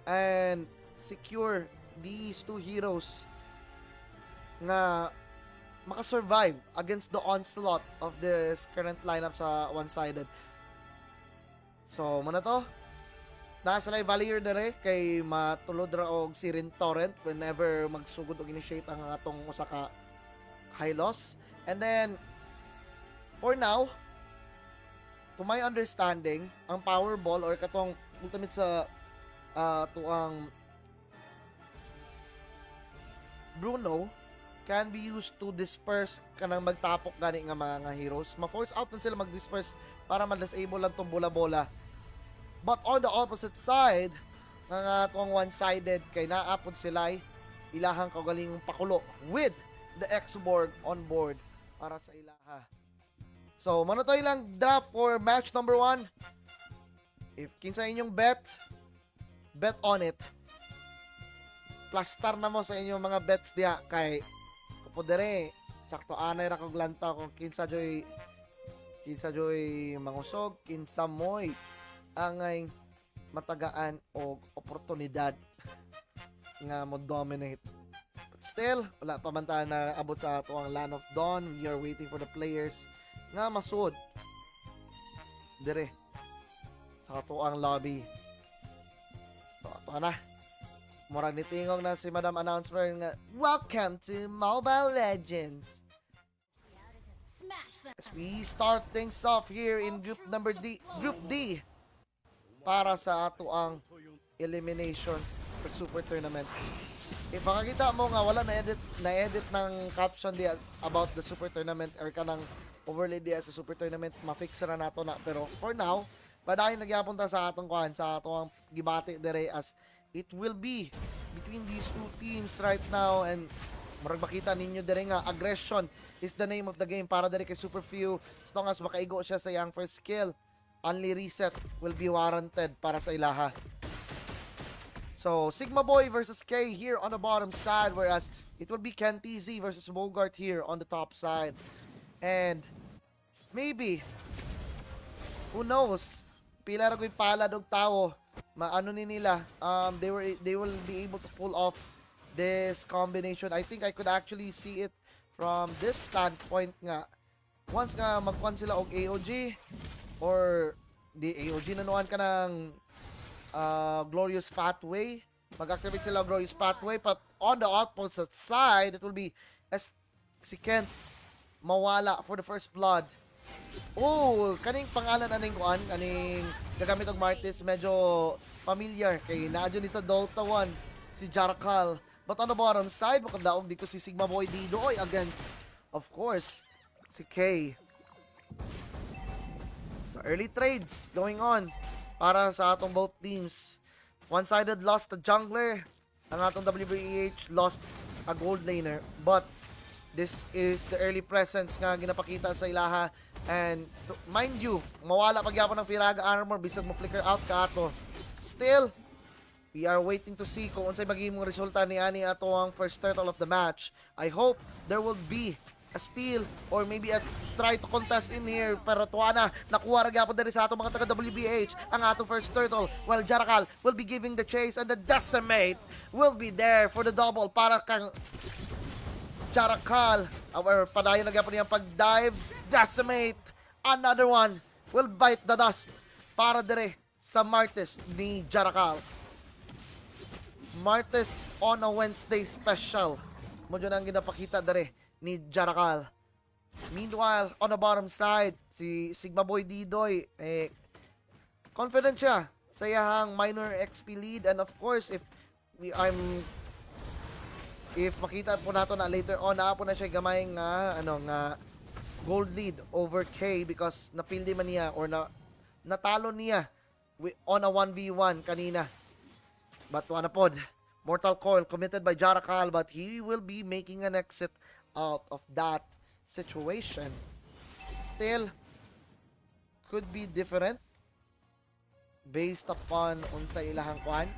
and secure these two heroes na makasurvive against the onslaught of this current lineup sa one-sided. So, muna to. Nasa live Valier dere kay matulod ra og si Rin Torrent whenever magsugod og initiate ang atong usa ka high loss. And then, for now, to my understanding, ang Powerball or katong ultimate sa tuang Bruno can be used to disperse kanang magtapok gani nga mga heroes. Ma-force out na sila mag-disperse para ma-disable lang tong bola-bola. But on the opposite side, nga tuang one-sided kay naapod sila ilahang kaugalingong pakulo with the X-Borg on board para sa ilaha. So, mano to ilang drop for match number 1. If kinsa inyong bet on it. Plastar na mo sa inyong mga bets diya kay kapodere sakto anay ra kog lantaw kung kinsa joy mangusog, kinsa moy angay matagaan og oportunidad nga mo dominate. But still, wala pa man tayo na abot sa ato ang Land of Dawn. We are waiting for the players nga masud dire sa ato ang lobby. So ato na. Murag nitingog na si Madam Announcer nga, welcome to Mobile Legends. As we start things off here in Group D para sa ato ang eliminations sa Super Tournament. If makakita mo nga wala na-edit ng caption diya about the Super Tournament or kanang overlay diya sa Super Tournament, ma-fix na nato na. Pero for now, padayon nagyapunta sa atong kuhan, sa atong gibati dire as it will be between these two teams right now, and marag makita ninyo dire nga aggression is the name of the game para dire kay Super Few. As long as makaigo siya sa yang first skill, only reset will be warranted para sa ilaha. So Sigma Boy versus K here on the bottom side, whereas it will be Kentizi versus Bogart here on the top side. And maybe, who knows, pila ra ko'y palad og tawo maano ni nila, they will be able to pull off this combination. I think I could actually see it from this standpoint nga once nga magkuhan sila og AOG or the AOG nanuan ka ng Glorious Pathway, mag-activate sila Glorious Pathway, but on the opposite side it will be as si Kent mawala for the first blood. Oh, kaning pangalan aning kuan, kaning gagamit og Martis medyo familiar kay naadyo ni sa Dota 1 si Jarakal. But on the bottom side, makadaog dito si Sigma Boy Didoy against, of course, si K. So early trades going on para sa atong both teams. One-sided lost the jungler, ang atong WBEH lost a gold laner, but this is the early presence nga ginapakita sa ilaha. And mind you, mawala pagyapon ng Firaga armor bisag mo flicker out ka ato. Still, we are waiting to see kung unsay magiging resulta ni ani ato ang first turtle of the match. I hope there will be a steal or maybe a try to contest in here, pero tuwa na nakuha ra gyapon diri sa ato mga taga WBH ang ato first turtle, while Jarakal will be giving the chase and the Decimate will be there for the double para kang Jarakal. However, padayon na gyapon niyang pag-dive. Decimate, another one will bite the dust para dire sa Martes ni Jarakal. Martes on a Wednesday special. Mo dyan ang ginapakita dire ni Jarakal. Meanwhile, on the bottom side, si Sigma Boy Didoy, confident siya sa iyahang minor XP lead, and of course, if makita po nato na later on, po na siya gamay nga gold lead over K because napildi man niya or natalo niya on a 1v1 kanina. But wala pod, Mortal Coil committed by Jarakal, but he will be making an exit out of that situation. Still, could be different based upon unsay ilahang kwan.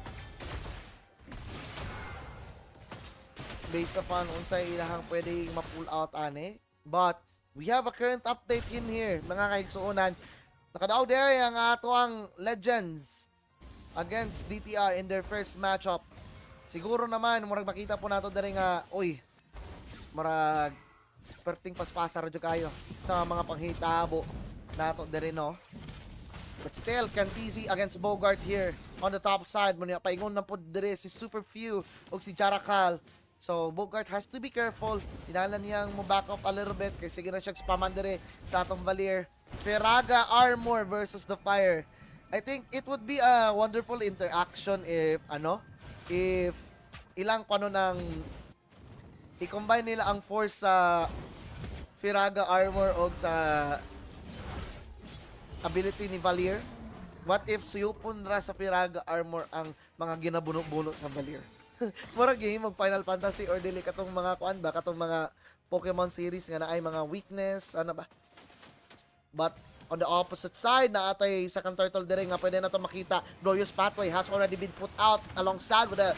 Based upon unsay ilahang pwede ma-pull out ane. But we have a current update in here, mga kaigsuunan. Nakadaog there ang ato ang Legends against DTI in their first matchup. Siguro naman, murag makita po nato diri nga, murag perting paspasa radyo kayo sa mga panghitabo nato diri no. But still, Cantizi against Bogart here on the top side. Muna paingon na po diri si Super Few o si Jarakal. So, Bogart has to be careful. Tinalan niyang mo back up a little bit kasi sige na siya spaman diri sa atong Valier. Firaga Armor versus the Fire. I think it would be a wonderful interaction if ilang ng i-combine nila ang force sa Firaga Armor o sa ability ni Valier. What if suyupon ra sa Firaga Armor ang mga ginabuno-buno sa Valier? Mura game mag Final Fantasy or dili katong mga kuan ba katong mga Pokemon series nga na ay mga weakness ano ba. But on the opposite side na atay sa Turtle dire nga pwede na to makita. Glorious Pathway has already been put out alongside with the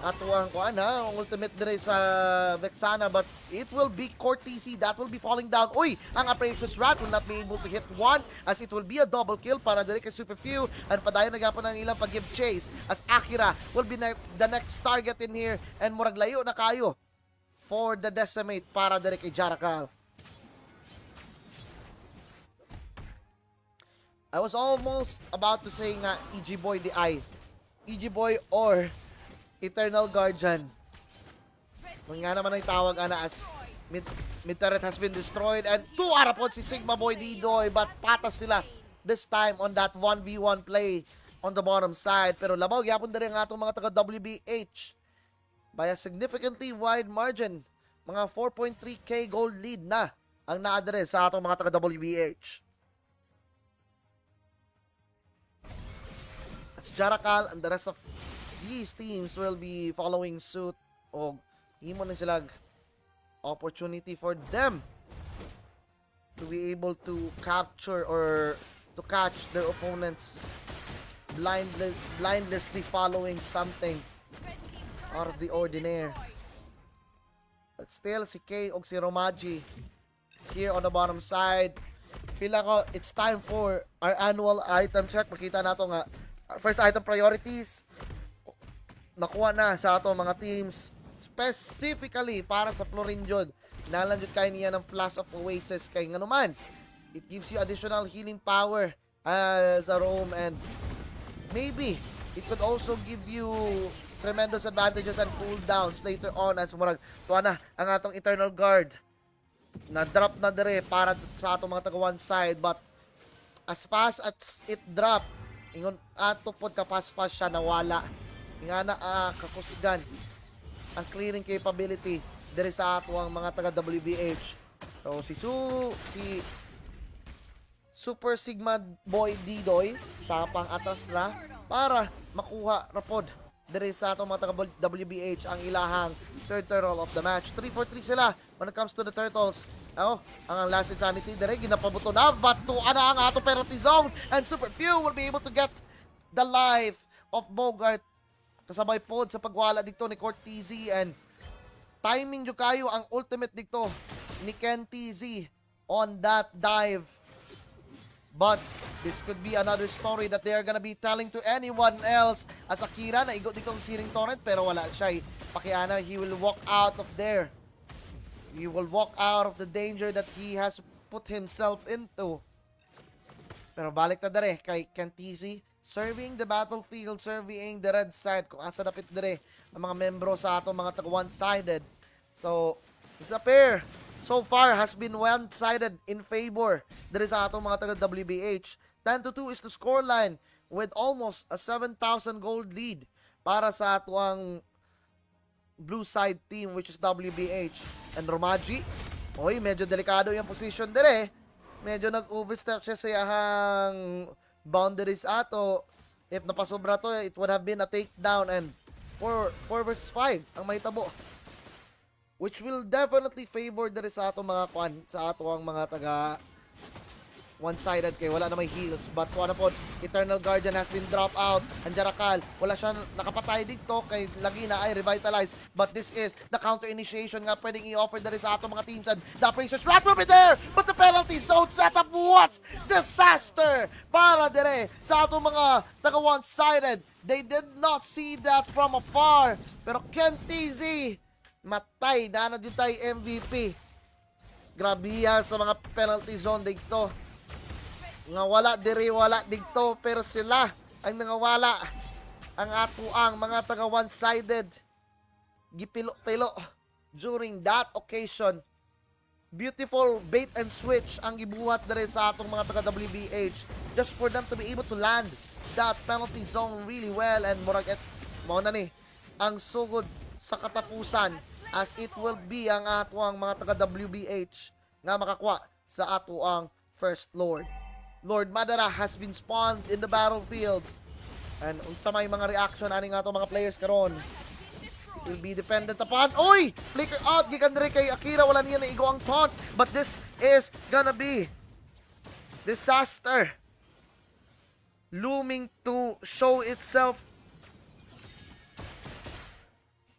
atuang kuan ha, ultimate dire sa Vexana, but it will be Cortese that will be falling down. Uy, ang Apracious Rat will not be able to hit one as it will be a double kill para dire kay Super Few and padayon na gapon ang ilang pag-give chase as Akira will be the next target in here and murag layo na kayo for the Decimate para dire kay Jarakal. I was almost about to say nga EG Boy DI. EG Boy or Eternal Guardian. Nga naman ang tawag ana as mid turret has been destroyed and 2 arapod si Sigma Boy Didoy but patas sila this time on that 1v1 play on the bottom side. Pero labaw gyapon diri nga atong mga taga WBH by a significantly wide margin. Mga 4.3k gold lead na ang naadre sa atong mga taga WBH. As Jarakal and the rest of these teams will be following suit o himo na sila opportunity for them to be able to capture or to catch their opponents blindlessly following something out of the ordinary. But still si Kay o si Romaji here on the bottom side. Pila ko it's time for our annual item check. Makita nato nga first item priorities nakuha na sa ato mga teams specifically para sa Florinjod. Nalanjud kayo niya ng Flash of Oasis kay nga naman. It gives you additional healing power as a roam and maybe it could also give you tremendous advantages and cooldowns later on as murag tuwa na ang atong Eternal Guard na drop na dire para sa atong mga taga one side but as fast as it drop ingon ato pod kapas-pas siya nawala nga na kakusgan ang clearing capability diri sa ato ang mga taga WBH. So si Super Sigma Boy Didoy tapang atas na para makuha rapod diri sa ato mga taga WBH ang ilahang third turtle of the match. 3-4-3 sila when it comes to the turtles. Ang last insanity diri ginapabuto na but tuwa na ang ato penalty zone and Super Few will be able to get the life of Bogart kasabay pod sa pagwala dito ni Cortese and timing nyo kayo ang ultimate dito ni Ken TZ on that dive. But this could be another story that they are gonna be telling to anyone else as Akira na igot dito ang Searing Torrent pero wala siya pakiana. He will walk out of there. He will walk out of the danger that he has put himself into. Pero balik na dere kay Ken TZ. Surveying the battlefield, surveying the red side, kung asa dapit dire ang mga membro sa atong mga taga one-sided. So, this affair so far has been one-sided in favor dire sa atong mga taga WBH. 10-2 is the scoreline with almost a 7,000 gold lead para sa atong blue side team which is WBH. And Romaji, medyo delikado yung position dire. Medyo nag-overstep siya sa iyahang boundaries ato. If napasobra to, it would have been a takedown and 4 versus 5 ang mahitabo. Which will definitely favor diri sa ato mga kwan, sa ato ang mga taga one-sided kay wala na may heals. But kuha na po, Eternal Guardian has been dropped out. Ang Jarakal, wala siya nakapatay dito kay Lagina ay revitalized. But this is the counter initiation nga pwedeng i-offer na rin sa atong mga teams. And the Princess Rat will be there! But the penalty zone setup, what? Disaster! Para dire sa atong mga taga one-sided. They did not see that from afar. Pero Ken TZ, matay na na tayo MVP. Grabe yan sa mga penalty zone dito. Nga wala diri wala dito pero sila ang nangawala. Ang atuang mga taga one-sided gipilo-pilo during that occasion. Beautiful bait and switch ang gibuhat diri sa atong mga taga WBH just for them to be able to land that penalty zone really well. And murag mao na ni ang sugod sa katapusan as it will be ang atuang mga taga WBH nga makakuha sa atuang First Lord. Lord Madara has been spawned in the battlefield. And unsa may mga reaction ani nga mga players karon will be dependent upon. Oy! Flicker out gikan diri kay Akira, wala niya naigo ang taunt, but this is gonna be disaster looming to show itself.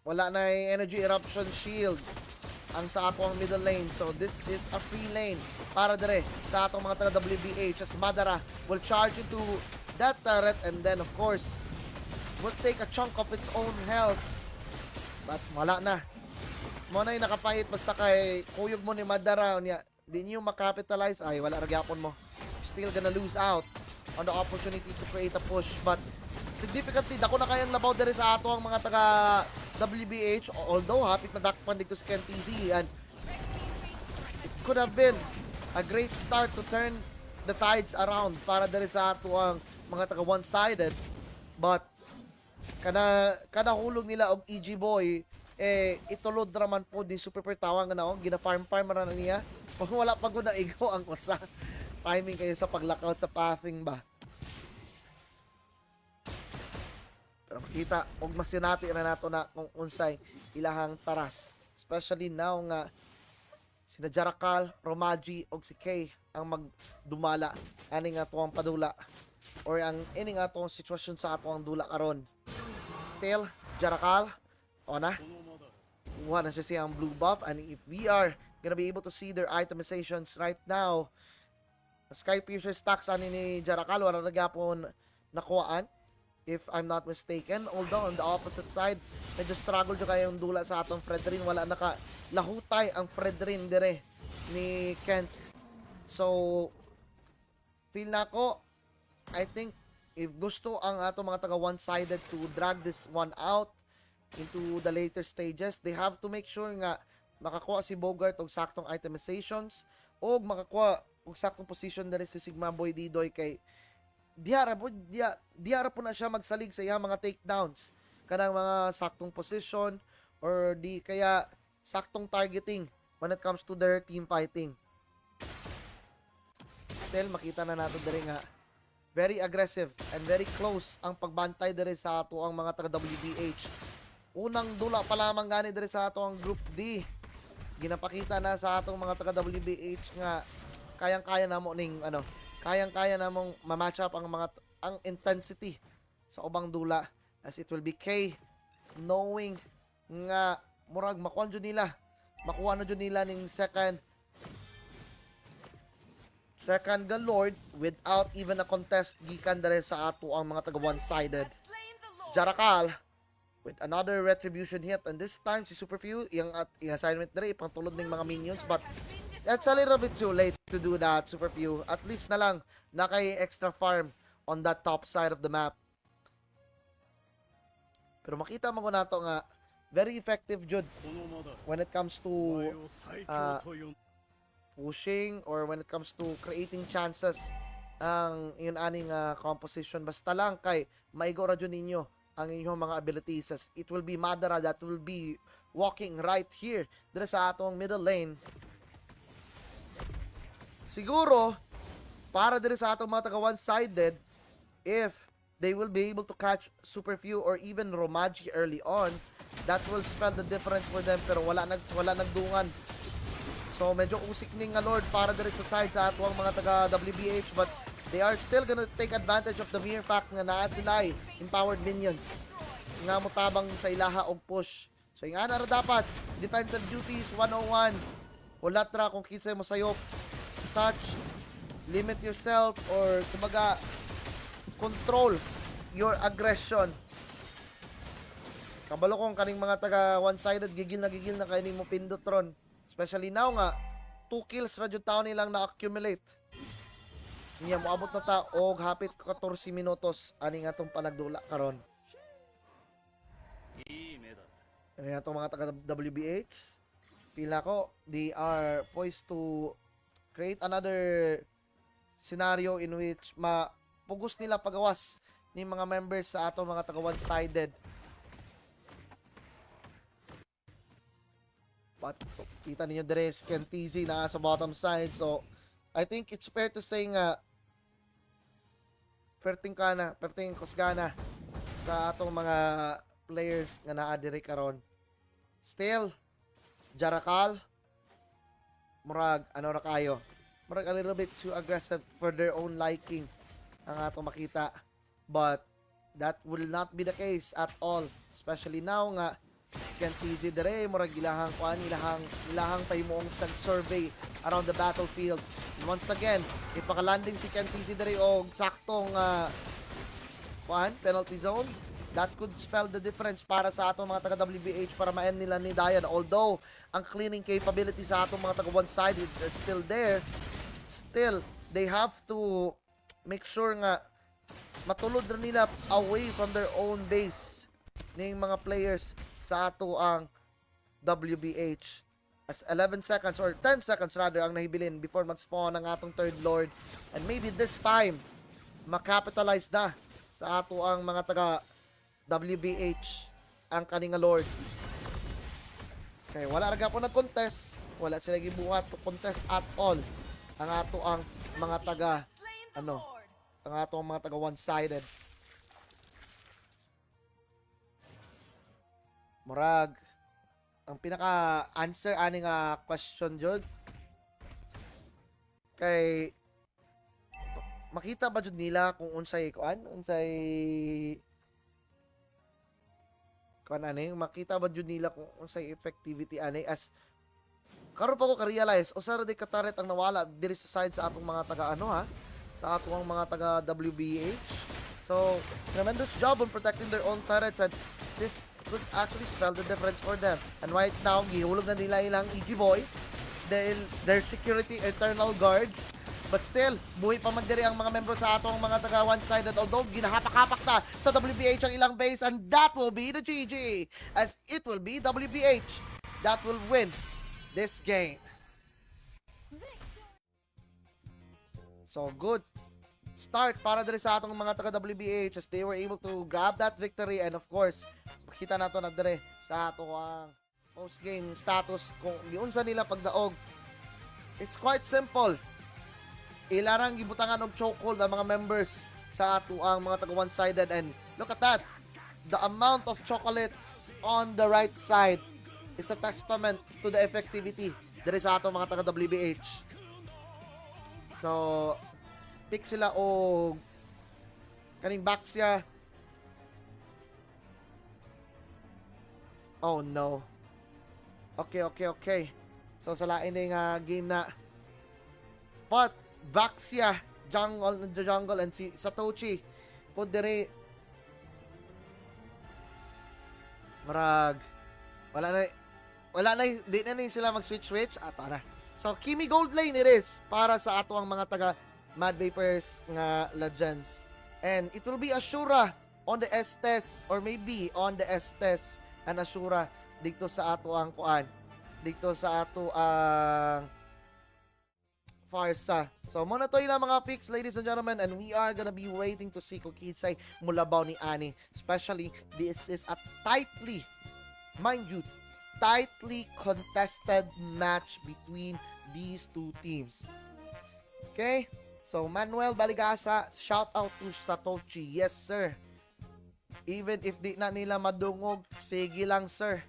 Wala na energy eruption shield ang sa atong middle lane. So this is a free lane para dire sa atong mga taga WBH as Madara will charge into that turret and then of course will take a chunk of its own health. But wala na. Mo na nakapahit basta kay kuyog mo ni Madara niya. Di niyo makapitalize ay wala ra gyapon mo. Still gonna lose out on the opportunity to create a push, but significantly dako na kayang labaw dire sa ato ang mga taga WBH, although hapit na dakpan dito si Ken TZ, and it could have been a great start to turn the tides around para dire sa ato ang mga taga one-sided, but kada hulog nila og EG Boy itulod raman po di super pertawang na gina farm ra na niya pag wala pa gud na igo ang usa. Timing kayo sa paglakaw sa pathing ba. Pero makita, og masinati na nato na kung unsay ilahang taras. Especially now nga sina Jarakal, Romaji, og si Kay ang magdumala ani nga tuwang padula or ang ini nga tuwang sitwasyon sa atong dula karon. Still, Jarakal, o na, kuha na siya siyang blue buff, and if we are gonna be able to see their itemizations right now, Sky Piercer stacks ani ni Jarakal, wala na gyapon nakuhaan. If I'm not mistaken, although on the opposite side, medyo struggle jo kayo yung dula sa atong Fredrin. Wala lahutay ang Fredrin dire ni Kent. So, feel na ko, I think, if gusto ang atong mga taga one-sided to drag this one out into the later stages, they have to make sure nga makakuha si Bogart og saktong itemizations o makakuha og saktong position dire si Sigma Boy Didoy kay diara po na siya magsalig sa iyang mga takedowns kanang mga saktong position or di kaya saktong targeting when it comes to their team fighting. Still makita na nato diri nga very aggressive and very close ang pagbantay diri sa ato ang mga taga WBH. Unang dula pa lamang gani diri sa ato ang Group D. Ginapakita na sa atong mga taga WBH nga kayang-kaya namo ning kayang-kaya namong ma-match up ang intensity sa ubang dula as it will be K knowing nga murag makuha na jud nila ning second Galord without even a contest gikan dere sa ato ang mga taga one-sided. Si Jarakal with another retribution hit, and this time si Superfew yung assignment dere ipang tulod ning mga minions, but that's a little bit too late to do that. Superfew at least na lang na kay extra farm on that top side of the map. Pero makita mo ko nato nga very effective jud when it comes to pushing or when it comes to creating chances ang yun aning composition. Basta lang kay maigo ra jud ninyo ang inyong mga abilities as it will be Madara that will be walking right here dire sa atong middle lane. Siguro para dire sa atong mga taga one-sided, if they will be able to catch Superfew or even Romaji early on, that will spell the difference for them. Pero wala nagdungan So medyo usik ning nga Lord para diri sa side sa atwang mga taga WBH, but they are still gonna take advantage of the mere fact nga naa sila empowered minions nga motabang sa ilaha og push. So nga na dapat defensive duties 101. Ulat ra kung kinsay mo sayop. Such, limit yourself or kumbaga control your aggression. Kabalo kong kaning mga taga one-sided gigil na kaini mo pindotron. Especially now nga 2 kills ra jud taon nilang na-accumulate. Niya moabot na ta og hapit 14 minutos ani nga tong panagdula karon. Ano nga itong mga taga-WBH? Pila ko, they are poised to create another scenario in which mapugos nila pagawas ni mga members sa ato mga taga-one-sided. But, kita ninyo dire, Skentizi na sa bottom side. So, I think it's fair to say nga, perting kusgana sa atong mga players nga naa diri karon. Still, Jarakal, murag, ano ra kayo? Murag a little bit too aggressive for their own liking ang atong makita. But, that will not be the case at all. Especially now nga, Skentizi dire, murag ilahang pahimoong tag-survey around the battlefield. And once again, ipakalanding si Skentizi dire og saktong penalty zone. That could spell the difference para sa atong mga taga-WBH para ma-end nila ni Dayan. Although, ang cleaning capability sa atong mga taga-one-sided is still there, still, they have to make sure nga matulod na nila away from their own base ning mga players sa ato ang WBH. As 11 seconds or 10 seconds rather ang nahibilin before mag-spawn ang atong third lord. And maybe this time, makapitalize na sa ato ang mga taga WBH ang kaninga lord. Okay, wala raga po nag-contest. Wala sila gibuhat to contest at all. Ang ato ang mga taga ang ato ang mga taga one-sided. Murag ang pinaka-answer ani nga question jud kay makita ba jud nila kung unsay makita ba jud nila kung unsay effectivity ani as karon pa ko ka-realize usara di kataret ang nawala diri sa side sa atong mga taga sa atong mga taga WBH. So tremendous job on protecting their own turrets, and this could actually spell the difference for them. And right now gihulog na nila ilang EG boy their security eternal guard. But still, buhay pa man diri ang mga membro sa atong mga taga one-sided, although ginahapak-hapak na sa WBH ang ilang base, and that will be the GG, as it will be WBH that will win this game. So good start para diri sa atong mga taga WBH as they were able to grab that victory, and of course, makita nato na diri sa atong post-game status kung giunsa nila pagdaog. It's quite simple. Ilarang gibutangan og chokehold ang mga members sa ato ang mga taga one-sided, and look at that, the amount of chocolates on the right side is a testament to the effectivity diri sa ato mga taga WBH. So pick sila og kaning Baxia. Oh no. Okay. So sa lain nga game na, but Baxia, jungle and si Satoshi pud diri marag wala na di na sila mag-switch tara. So Kimi Gold Lane it is para sa ato ang mga taga Mad Vapors nga Legends, and it will be Ashura on the Estes or maybe on the Estes and Ashura dito sa ato ang dito sa ato ang Farsa. So, muna to ilang mga picks, ladies and gentlemen, and we are gonna be waiting to see kung kinsay mulabaw ni Ani. Especially, this is a tightly contested match between these two teams. Okay? So, Manuel Baligasa, shout out to Satoshi. Yes, sir. Even if di na nila madungog, sige lang, sir.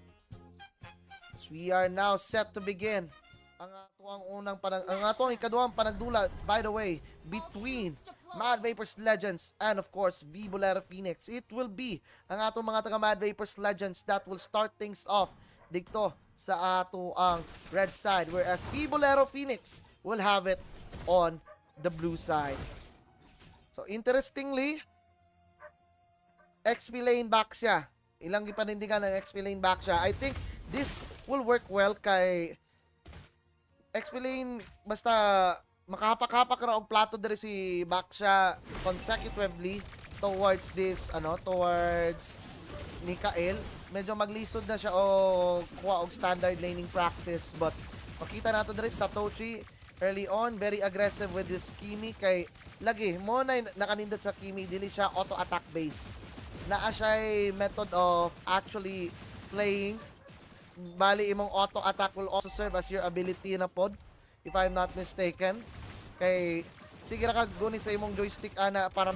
So, we are now set to begin ang ang ikaduhang panagdula, by the way, between Mad Vapors Legends and of course Vibolero Phoenix. It will be ang atong mga taga Mad Vapors Legends that will start things off dito sa ato ang red side, whereas Vibolero Phoenix will have it on the blue side. So interestingly, XP lane back siya. Ilang gipanindigan ng XP lane back siya. I think this will work well kay XP lane, basta makahapak-hapak na og plato diri si Baksha consecutively towards this towards Mikael. Medyo maglisod na siya o kuha og standard laning practice, but makita nato diri sa Satoshi early on very aggressive with this Kimi kay lagi mo na nakanindot sa Kimi, dili siya auto attack based. Naa siya method of actually playing. Bali, imong auto attack will also serve as your ability na pod, if I'm not mistaken. Kay sige ra ka gunit sa imong joystick ana para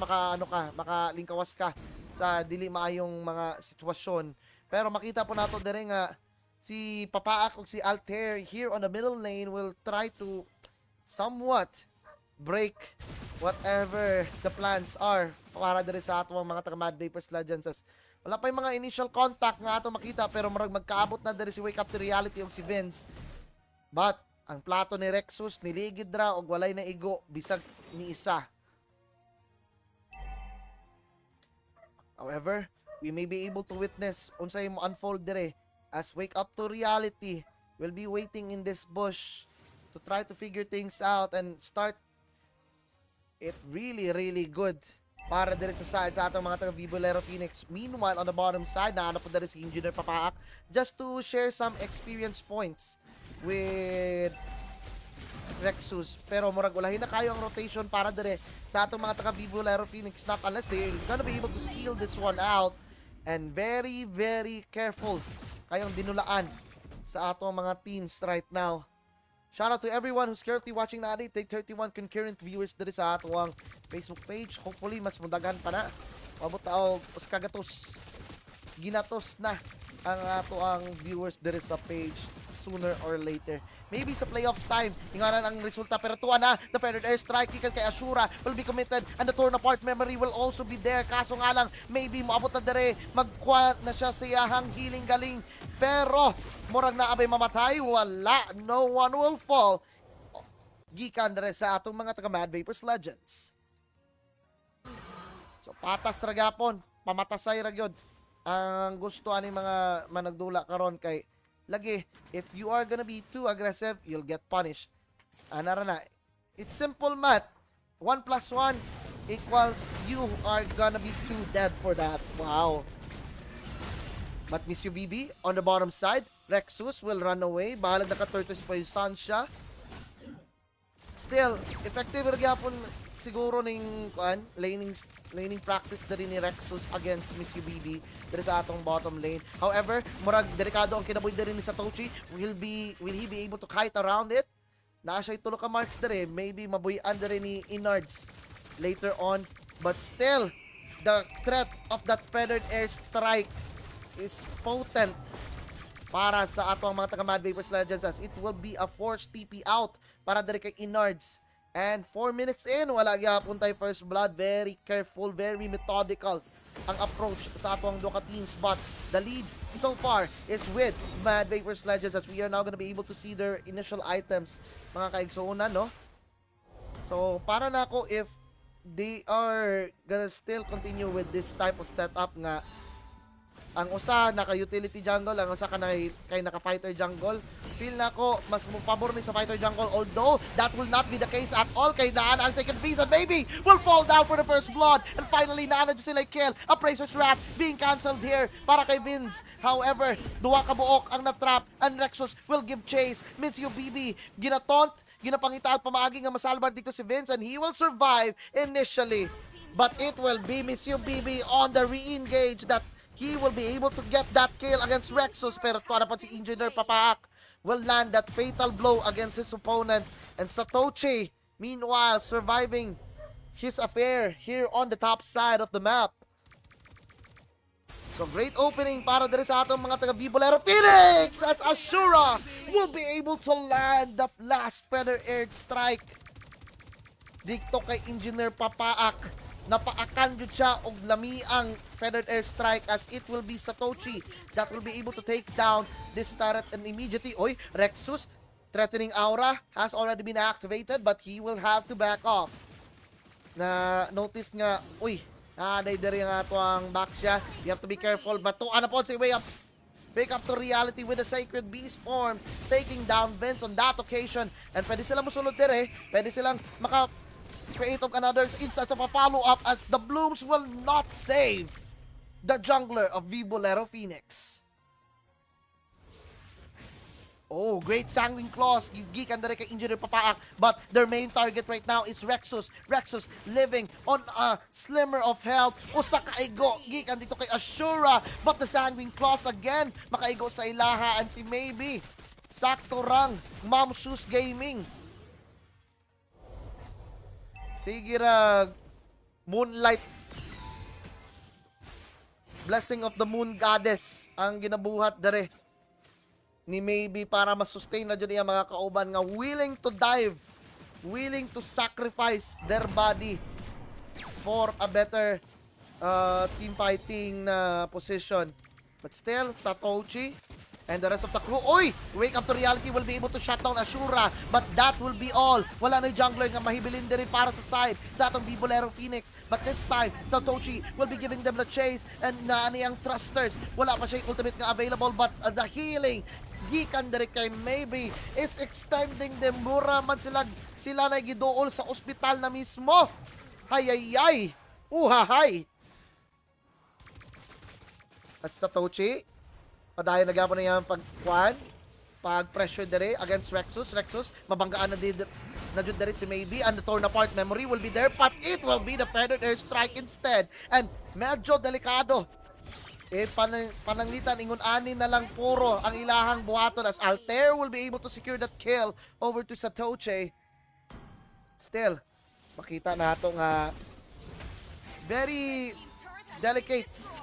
makalingkawas ka sa dili maayong mga sitwasyon. Pero makita po nato dire nga si Papaak ug si Altair here on the middle lane will try to somewhat break whatever the plans are para dire sa ato mga taga Mad Vapors Legends. Wala pa yung mga initial contact nga ato makita, pero marag magkaabot na diri si Wake Up to Reality og si Vince. But ang plato ni Rexus niligid ra og walay na igo bisag ni isa. However, we may be able to witness unsay mo unfold dire as Wake Up to Reality will be waiting in this bush to try to figure things out and start it really good para dire sa side sa atong mga taga Vibolero Phoenix. Meanwhile, on the bottom side, naano po dire si Engineer Papaak just to share some experience points with Rexus. Pero murag ulahin na kayo ang rotation para dire sa atong mga taga Vibolero Phoenix, not unless they're gonna be able to steal this one out. And very careful kayong dinulaan sa atong mga teams right now. Shout out to everyone who's currently watching na Take 31 concurrent viewers diri sa atong Facebook page. Hopefully, mas mudagan pa na. Mabot na os kagatos. Ginatos na ang ato ang viewers diri sa page sooner or later. Maybe sa playoffs time, inganan ang resulta, pero tuwa na, the feathered airstrike ikan kay Ashura will be committed and the torn apart memory will also be there. Kaso nga lang, maybe maabot na dire, magkuha na siya sa iyahang healing galing, pero murag na abay mamatay, wala, no one will fall. Gikan dire sa atong mga taga Mad Vapors Legends. So patas ra gyapon, pamatasay ra gyud ang gusto ani mga managdula karon kay lagi, if you are gonna be too aggressive, you'll get punished. Anara na, it's simple math. 1 + 1 equals you are gonna be too dead for that. Wow. But Miss UVB on the bottom side, Rexus will run away. Bahalag naka-tortoise pa yung Sansha. Still, effective gyapon siguro ning laning practice na rin ni Rexus against Miss UBB dito sa atong bottom lane. However, murag delikado ang kinabuhi na rin ni Satoshi. Will he be able to kite around it? Naa siya itulo ka marks na rin. Maybe mabuhian na rin ni Inards later on. But still, the threat of that feathered airstrike is potent para sa atong mga taga Mad Vapors Legends, as it will be a forced TP out para diri kay Inards. And 4 minutes in, wala gyapon tay first blood. Very careful, very methodical ang approach sa atong duha ka teams. But the lead so far is with Mad Vapors Legends, as we are now gonna be able to see their initial items, mga kaigsuunan, no? So, para na ako, if they are gonna still continue with this type of setup nga, ang usa naka-utility jungle, ang usa kay naka-fighter jungle, feel na ko mas pabor ni sa fighter jungle, although that will not be the case at all kay naan ang second phase and maybe will fall down for the first blood. And finally, naan na sila kill. Appraiser's Wrath being cancelled here para kay Vince. However, duwa ka buok ang natrap and Rexus will give chase. Miss UBB, ginataunt, ginapangita at pamaagi nga masalbar dito si Vince, and he will survive initially. But it will be Miss UBB on the re-engage that he will be able to get that kill against Rexus, pero tuwa pa si Engineer Papaak will land that fatal blow against his opponent. And Satoshi, meanwhile, surviving his affair here on the top side of the map. So great opening para dere sa atong mga taga Bibolero Phoenix as Ashura will be able to land the last feather air strike. Dito kay Engineer Papaak, napaakan yun siya og lamiang feathered air strike as it will be Satoshi that will be able to take down this turret and immediately, Rexus, threatening aura has already been activated but he will have to back off. Na notice nga, nadayder nga ito ang back siya. You have to be careful but to ano po si Wake up to reality with the Sacred Beast form, taking down Vince on that occasion. And pwede silang musulod dire, pwede silang create of another instance of a follow-up as the Blooms will not save the jungler of Bibolero Phoenix. Oh, great Sanguine Claws, gikan dere kay Engineer Papaak, but their main target right now is Rexus. Rexus living on a slimmer of health. Usa kaigo, gikan dito kay Ashura, but the Sanguine Claws again, makaigo sa ilaha and si Maybe. Sakto rang, Mom Shoes Gaming. Sige ra, Moonlight Blessing of the Moon Goddess ang ginabuhat dere ni Maybe para masustain na dyan yung mga kauban nga willing to dive, willing to sacrifice their body for a better team fighting position. But still, Satoshi and the rest of the crew, Wake Up to Reality will be able to shut down Ashura, but that will be all. Wala na yung jungler nga mahibilin din para sa side sa atong Bibolero Phoenix, but this time, Satoshi will be giving them the chase and ang thrusters. Wala pa siya yung ultimate nga available, but the healing gikan diri kay Maybe is extending them. Mura man sila na giduol sa ospital na mismo. Hayayay, uhahay. As Satoshi, padayon na gapon na yung pag-pressure dere against Rexus. Rexus, mabanggaan na jud dere si Maybe, and the torn apart memory will be there, but it will be the feathered air strike instead. And medyo delikado. Pananglitan, ingon ani na lang puro ang ilahang buhaton as Altair will be able to secure that kill over to Satoshi. Still, makita na ito nga very delicates.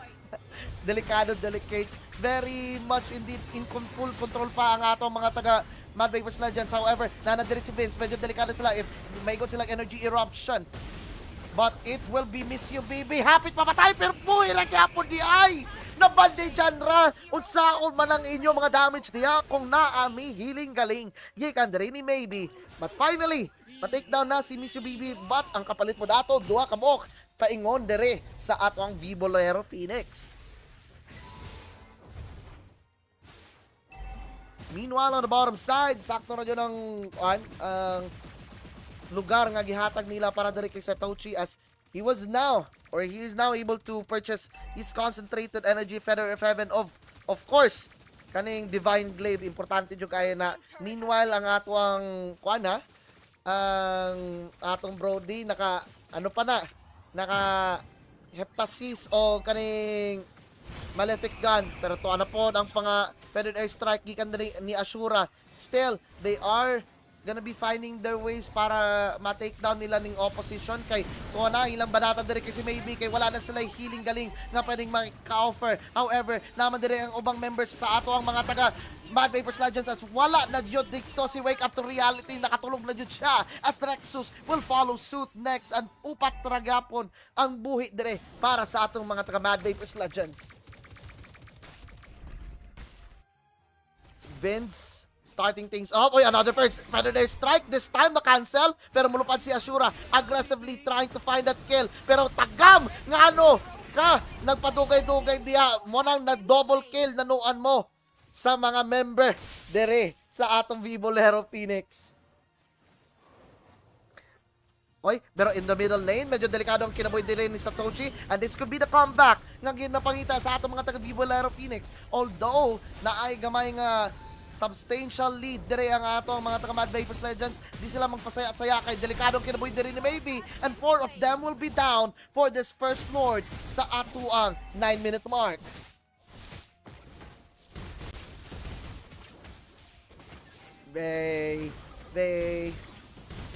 Delicates. Very much indeed in full control pa ang atong mga taga Mad Vapors Legends. However, nanadiri si Vince, medyo delikado sila if may go silang energy eruption. But it will be Miss You Baby. Hapit papatay pero puwi ra gyapon di ay. Nabandi dyan ra. Unsaon man ang inyo mga damage diya kung naami healing galing. Gikan diri ni Maybe. But finally, ma-take down na si Miss You Baby. But ang kapalit mo dato, duha ka mook paingon dere sa ato ang Bibolero Phoenix. Meanwhile, on the bottom side, sakto na dyan ang lugar nga gihatag nila para diri kay Satoshi as he is now able to purchase his concentrated energy feather of heaven of course kaning divine glaive. Importante jud kay na meanwhile ang atong Brody naka heptasis o kaning malefic gun, pero to po ang feathered air strike gikan ni Ashura. Still, they are gonna be finding their ways para ma-take down nila ning opposition kay tuwa na ilang banata diri kasi Maybe kay wala na sila healing galing nga pwedeng maka-offer. However, naman diri ang ubang members sa ato ang mga taga Mad Vapors Legends as wala na jud dito si Wake Up to Reality, nakatulog na jud siya as Rexus will follow suit next and upat tragapon ang buhi diri para sa atong mga taga Mad Vapors Legends. Vince starting things up. Another feathered air strike. This time na-cancel. Pero mulupad si Ashura. Aggressively trying to find that kill. Pero tagam! Nga nagpadugay-dugay diya. Mo nang na-double kill na nuan mo sa mga member dere sa atong Bibolero Phoenix. Pero in the middle lane, medyo delikado ang kinabuhi dire ni Satoshi, and this could be the comeback nga ginapangita sa atong mga taga Bibolero Phoenix. Although, naay gamay nga substantial lead dire ang ato ang mga taga Mad Vapors Legends, di sila magpasaya-saya kay delikadong kinabuhi dire ni Maybe, and 4 of them will be down for this first Lord sa ato ang 9-minute mark. Bay,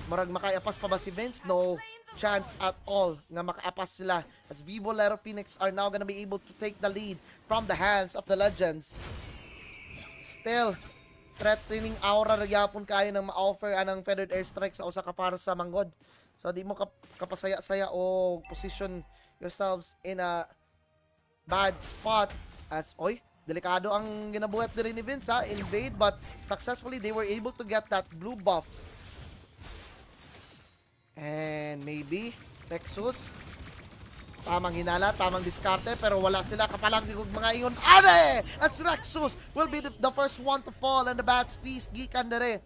murag makaiapas pa ba si Vince? No, chance at all nga makaapas sila as Vivo Lero Phoenix are now gonna be able to take the lead from the hands of the Legends. Still, threatening aura na gyapon kayo nang ma-offer anang Feathered Airstrike sa usa ka para sa Manggod. So di mo kapasaya-saya o position yourselves in a bad spot as delikado ang ginabuhat din ni Vince invade, but successfully they were able to get that blue buff. And maybe Nexus tamang hinala, tamang diskarte, pero wala sila kapalang mga ingon. As Nexus will be the first one to fall, and the Bats Feast gikan dere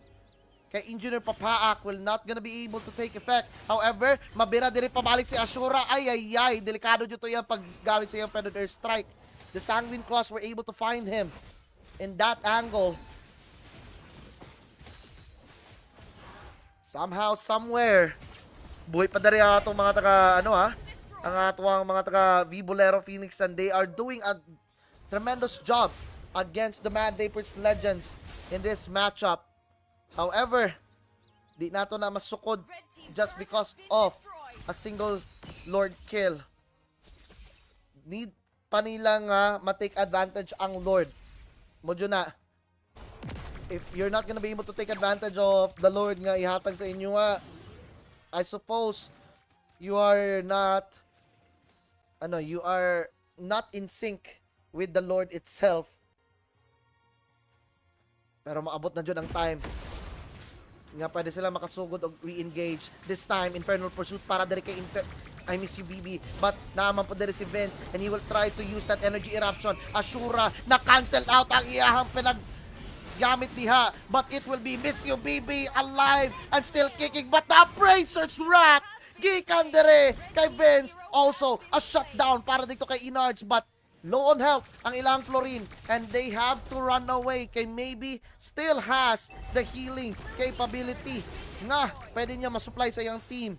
kay Engineer Papaak will not gonna be able to take effect. However, mabira diri pabalik si Ashura. Ay, delikado dito yung paggamit sa yung Predator Strike. The Sanguine Claws were able to find him in that angle. Somehow, somewhere, buhay pa dari atong mga taga, ang atong mga taga Vivo Lero Phoenix, and they are doing a tremendous job against the Mad Vapors Legends in this matchup. However, di nato na masukod just because of a single Lord kill. Need pa nilang ma-take advantage ang Lord. Modyo na. If you're not gonna be able to take advantage of the Lord nga ihatag sa inyo I suppose you are not in sync with the Lord itself. Pero maabot na dyan ang time nga pwede sila makasugod o re-engage. This time, Infernal Pursuit para diri kay I miss you, BB. But naman po diri si Vince, and he will try to use that energy eruption. Ashura na cancel out ang iyahang gamit diha, but it will be Miss You BB alive and still kicking, but the Abraser's Wrath gikan dere kay Vince, also a shutdown para dito kay Inards, but low on health ang ilang Florin, and they have to run away kay maybe still has the healing capability nga pwede niya masupply sa iyang team.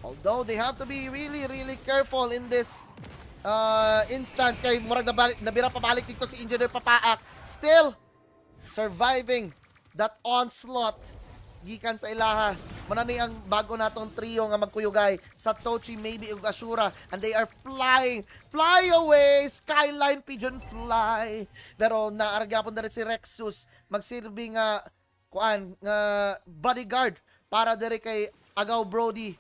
Although they have to be really careful in this instance kay murag nabira pabalik dito si Engineer Papaak, still surviving that onslaught gikan sa ilaha. Manani ang bago natong trio nga magkuyugay sa Tochi, maybe ug Ashura, and they are fly away, Skyline Pigeon fly. Pero naargyapon na rin si Rexus magsilbi nga bodyguard para diri kay Agaw Brody.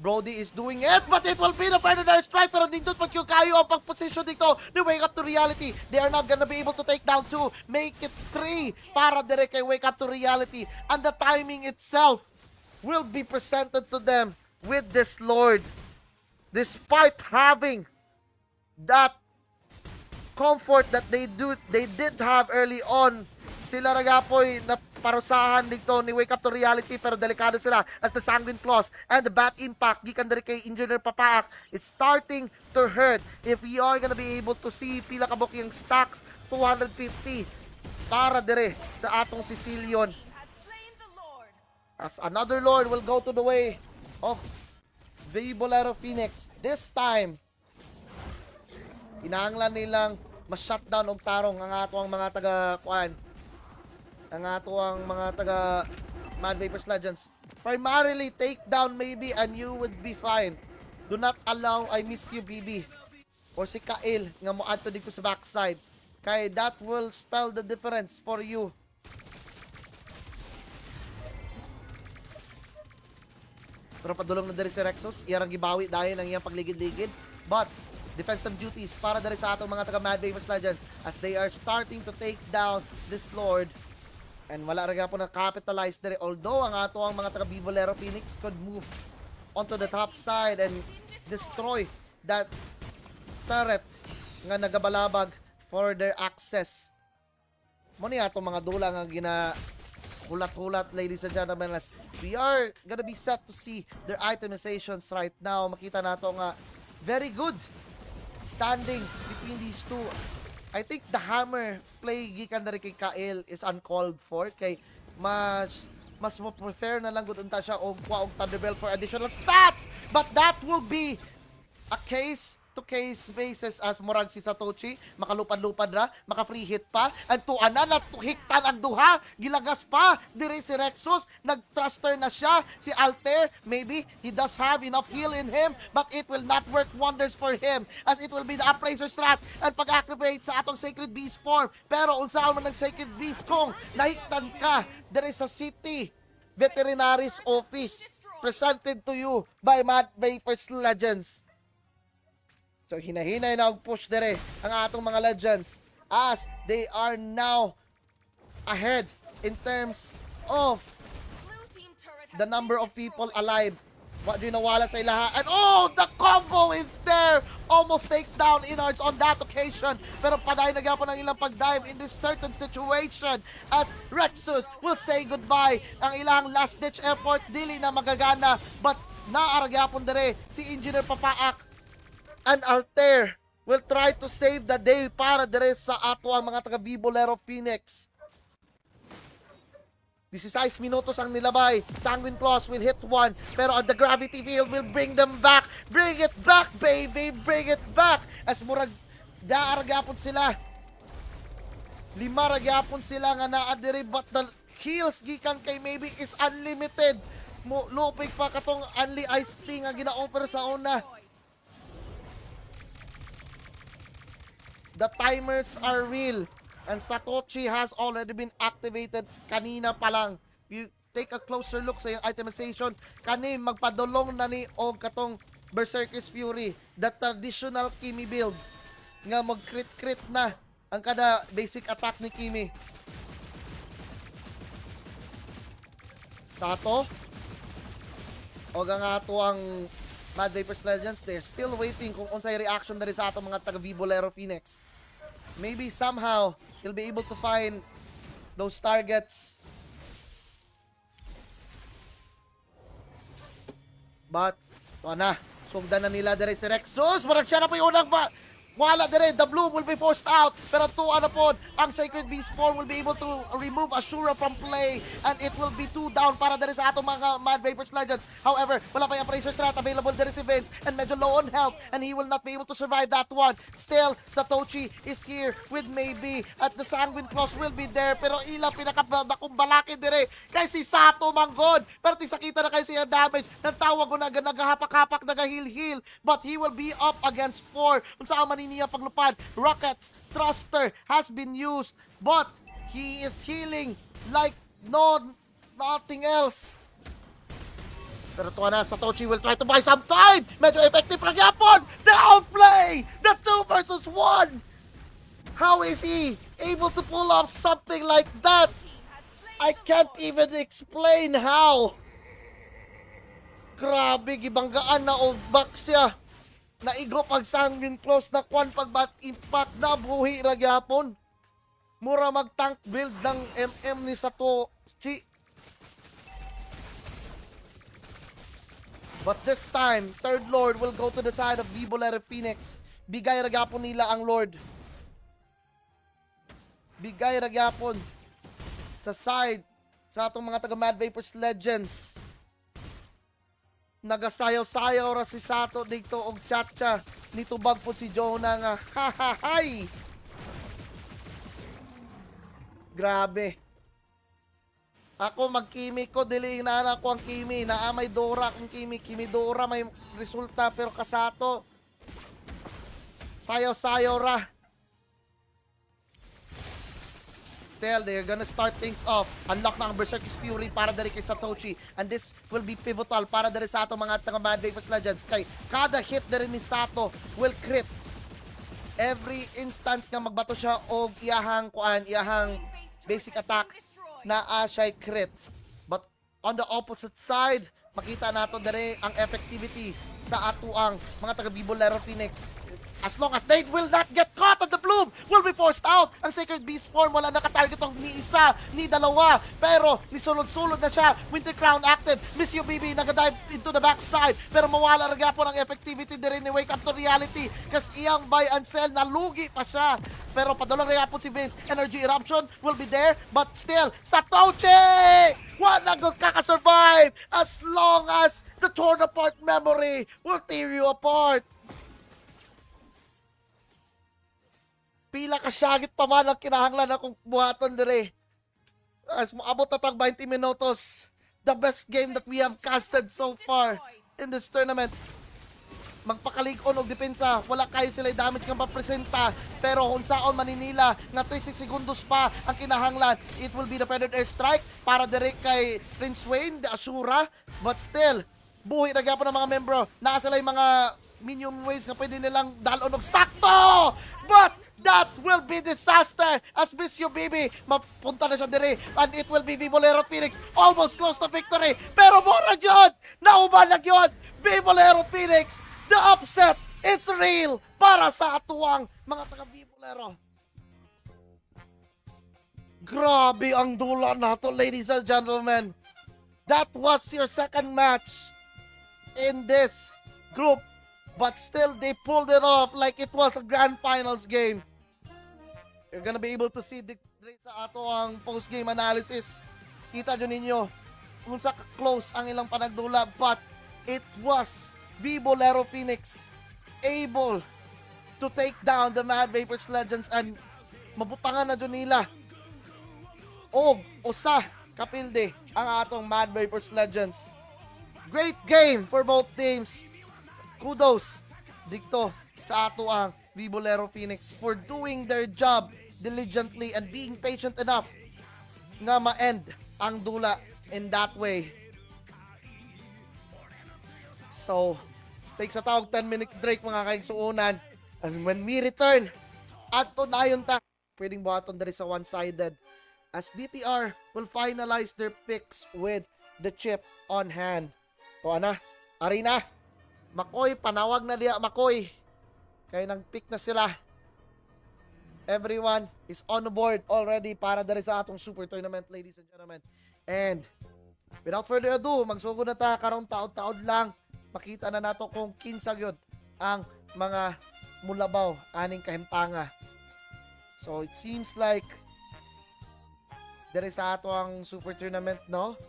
Brody is doing it, but it will be the Predator Strike, pero nindot pag yung kayo ang pag-position dito ni Wake Up to Reality. They are not gonna be able to take down 2, make it 3 para direct kay Wake Up to Reality, and the timing itself will be presented to them with this Lord. Despite having that comfort that they did have early on, sila ragapoy na parusahan dito ni Wake Up to Reality, pero delikado sila as the Sanguine Claws and the Bat Impact gikan diri kay Engineer Papaak is starting to hurt. If we are gonna be able to see pila kabok yung stacks, 250 para dire sa atong Sicilian, as another Lord will go to the way of Vivo Lero Phoenix. This time kinahanglan nilang ma-shutdown og tarong ang atong mga taga Mad Vapors Legends. Primarily take down maybe and you would be fine. Do not allow I miss you BB or si Kael nga mo adto dito sa backside, kay that will spell the difference for you. Pero padulong na diri si Rexus, iyang gibawi dahil ang iyang pagligid-ligid, but defensive duties para diri sa atong mga taga Mad Vapors Legends as they are starting to take down this Lord. And wala rin po na capitalize dere, although ang ato ang mga taga Vivo Lero Phoenix could move onto the top side and destroy that turret nga nagabalabag for their access. Mo ni ato mga dula nga hulat-hulat, ladies and gentlemen, as we are gonna be set to see their itemizations right now. Makita nato nga very good standings between these two. I think the hammer play gikan diri kay Kael is uncalled for, kay mas mo prefer na lang gud unta siya og Thunderbell for additional stats, but that will be a case to case bases as murag si Satoshi makalupad-lupad ra, maka-free hit pa, and tuana na hiktan ang duha, gilagas pa diri si Rexus, nag-thruster na siya, si Altair, maybe he does have enough heal in him, but it will not work wonders for him, as it will be the Appraiser strat, and pag-activate sa atong Sacred Beast form, pero unsaon man ng Sacred Beast kung nahiktan ka diri sa City Veterinary's Office, presented to you by Mad Vapors Legends. So hinahinay na push dire ang atong mga Legends as they are now ahead in terms of the number of people alive. What do you nawala sa ilaha? And oh, the combo is there! Almost takes down Innards on that occasion. Pero paday na gyapon ang ilang pag-dive in this certain situation as Rexus will say goodbye. Ang ilang last-ditch effort, dili na magagana. But naaragyapon dire si Engineer Papaak and Altair will try to save the day para dire sa ato ang mga taga-Vibolero Phoenix. 16 minutos ang nilabay. Sanguine Claws will hit one. Pero the gravity field will bring them back. Bring it back, baby! Bring it back! As murag daaragapon sila. 5 ragyapon sila nga naa diri, but the heals gikan kay maybe is unlimited. Lupig pa katong only ice tea nga gina-offer sa una. The timers are real. And Satoshi has already been activated kanina pa lang. You take a closer look sa yung itemization. Kani magpadulong na ni og katong Berserker's Fury. The traditional Kimi build. Nga mag-crit-crit na ang kada basic attack ni Kimi. Sato. O nga ato ang Mad Vapors Legends. They're still waiting kung unsay reaction na rin sa ato mga taga-Vibolero Phoenix. Maybe somehow he'll be able to find those targets. But, ito na. Sugdan na nila dire si Rexus. Marag siya na po yung unang wala dire. The Bloom will be forced out. Pero tuwa na po, ang Sacred Beast form will be able to remove Ashura from play. And it will be 2 down para dire sa atong mga Mad Vapors Legends. However, wala pa yung Appraiser strat available dire si Vince. And medyo low on health. And he will not be able to survive that one. Still, Satoshi is here with maybe. At the Sanguine Claws will be there. Pero ilang pinakabakong balaki dire. Kay si Sato Manggod. Pero tisakita na kayo siya damage. Nagtawag ko na nagahapak-hapak, nagahil-heal. But he will be up against 4. Kung saan man niya paglupad. Rockets, Thruster has been used, but he is healing like nothing else. Pero tuwa na, Satoshi will try to buy some time. Medyo effective na gyapon. The outplay! The 2 versus 1! How is he able to pull off something like that? I can't even explain how. Grabe, gibanggaan na off-back siya. Naigop ang Sanguine Claws na kwan pag-bat impact na buhi ra gyapon. Mura mag-tank build ng MM ni Satoshi. But this time, Third Lord will go to the side of Vibolero Phoenix. Bigay ra gyapon nila ang Lord. Bigay ra gyapon sa side sa atong mga taga Mad Vapors Legends. Nagasayaw-sayaw ra si Sato dito og Chacha. Nitubag po si Jonah nga hahahay. Grabe. Ako mag-Kimi ko, dili na ako ang Kimi. Naamay Dora akong Kimi. Kimi Dora may resulta pero kasato. Sayaw-sayaw ra. Still, they're gonna start things off. Unlock na ang Berserker's Fury para dari kay Satoshi. And this will be pivotal para dari sa ato mga Mad Vapors Legends. Kay kada hit dari ni Sato will crit. Every instance nga magbato siya og iyahang basic attack na siya crit. But on the opposite side, makita nato dari ang effectivity sa ato ang mga taga-Vibolero Phoenix. As long as they will not get caught on the Bloom, will be forced out. Ang Sacred Beast form, wala nakatarget ng ni isa, ni dalawa. Pero, nisulod-sulod na siya. Winter Crown active. Miss UBB, nagadive into the backside. Pero mawala rin po ng effectivity din ni Wake Up to Reality. Kasi iyang buy and sell, nalugi pa siya. Pero padulang rin po si Vince. Energy Eruption will be there. But still, Satoshi! Wala good kaka-survive as long as the torn apart memory will tear you apart. pila ka syagit pa man ang kinahanglan akong buhaton dire. As moabot na tag 20 minutos. The best game that we have casted so far in this tournament. Magpakalig-on og depensa, wala kayo sila damage kang papresenta, pero unsaon maninila nga 36 segundos pa ang kinahanglan. It will be the Predator Airstrike para direct kay Prince Wayne, the Ashura, but still buhi na gyapon ang mga membro. Naa sila yung mga minion waves nga pwede nilang dalon og sakto, but that will be disaster as Miss UBB mapunta na siya dire, and it will be Vibolero Phoenix almost close to victory, pero mura yun, nauban na yun. Vibolero Phoenix, the upset, it's real para sa atuang mga taga-Vibolero. Grabe ang dula nato, ladies and gentlemen. That was your second match in this group, but still they pulled it off like it was a grand finals game. You're gonna be able to see sa ato ang post-game analysis. Kita nyo ninyo kung sa close ang ilang panagdula, but it was Vibolero Phoenix able to take down the Mad Vapors Legends, and mabutangan na dyan nila og usa kapilde ang atong Mad Vapors Legends. Great game for both teams. Kudos dito sa ato ang Vibolero Phoenix for doing their job diligently and being patient enough nga ma-end ang dula in that way. So, take sa tawag 10-minute break mga kaigsuunan. And when we return, ato na yun ta, pwedeng buhaton dari sa one-sided as DTR will finalize their picks with the chip on hand. To ana, Arena, Makoy, panawag na diya Makoy. Kaya nag-pick na sila. Everyone is on board already para dari sa atong super tournament, ladies and gentlemen. And without further ado, magsugod na ta karong taod-taod lang. Makita na nato kung kinsa gyud ang mga mulabaw aning kahimtanga. So it seems like there is ato ang super tournament, no?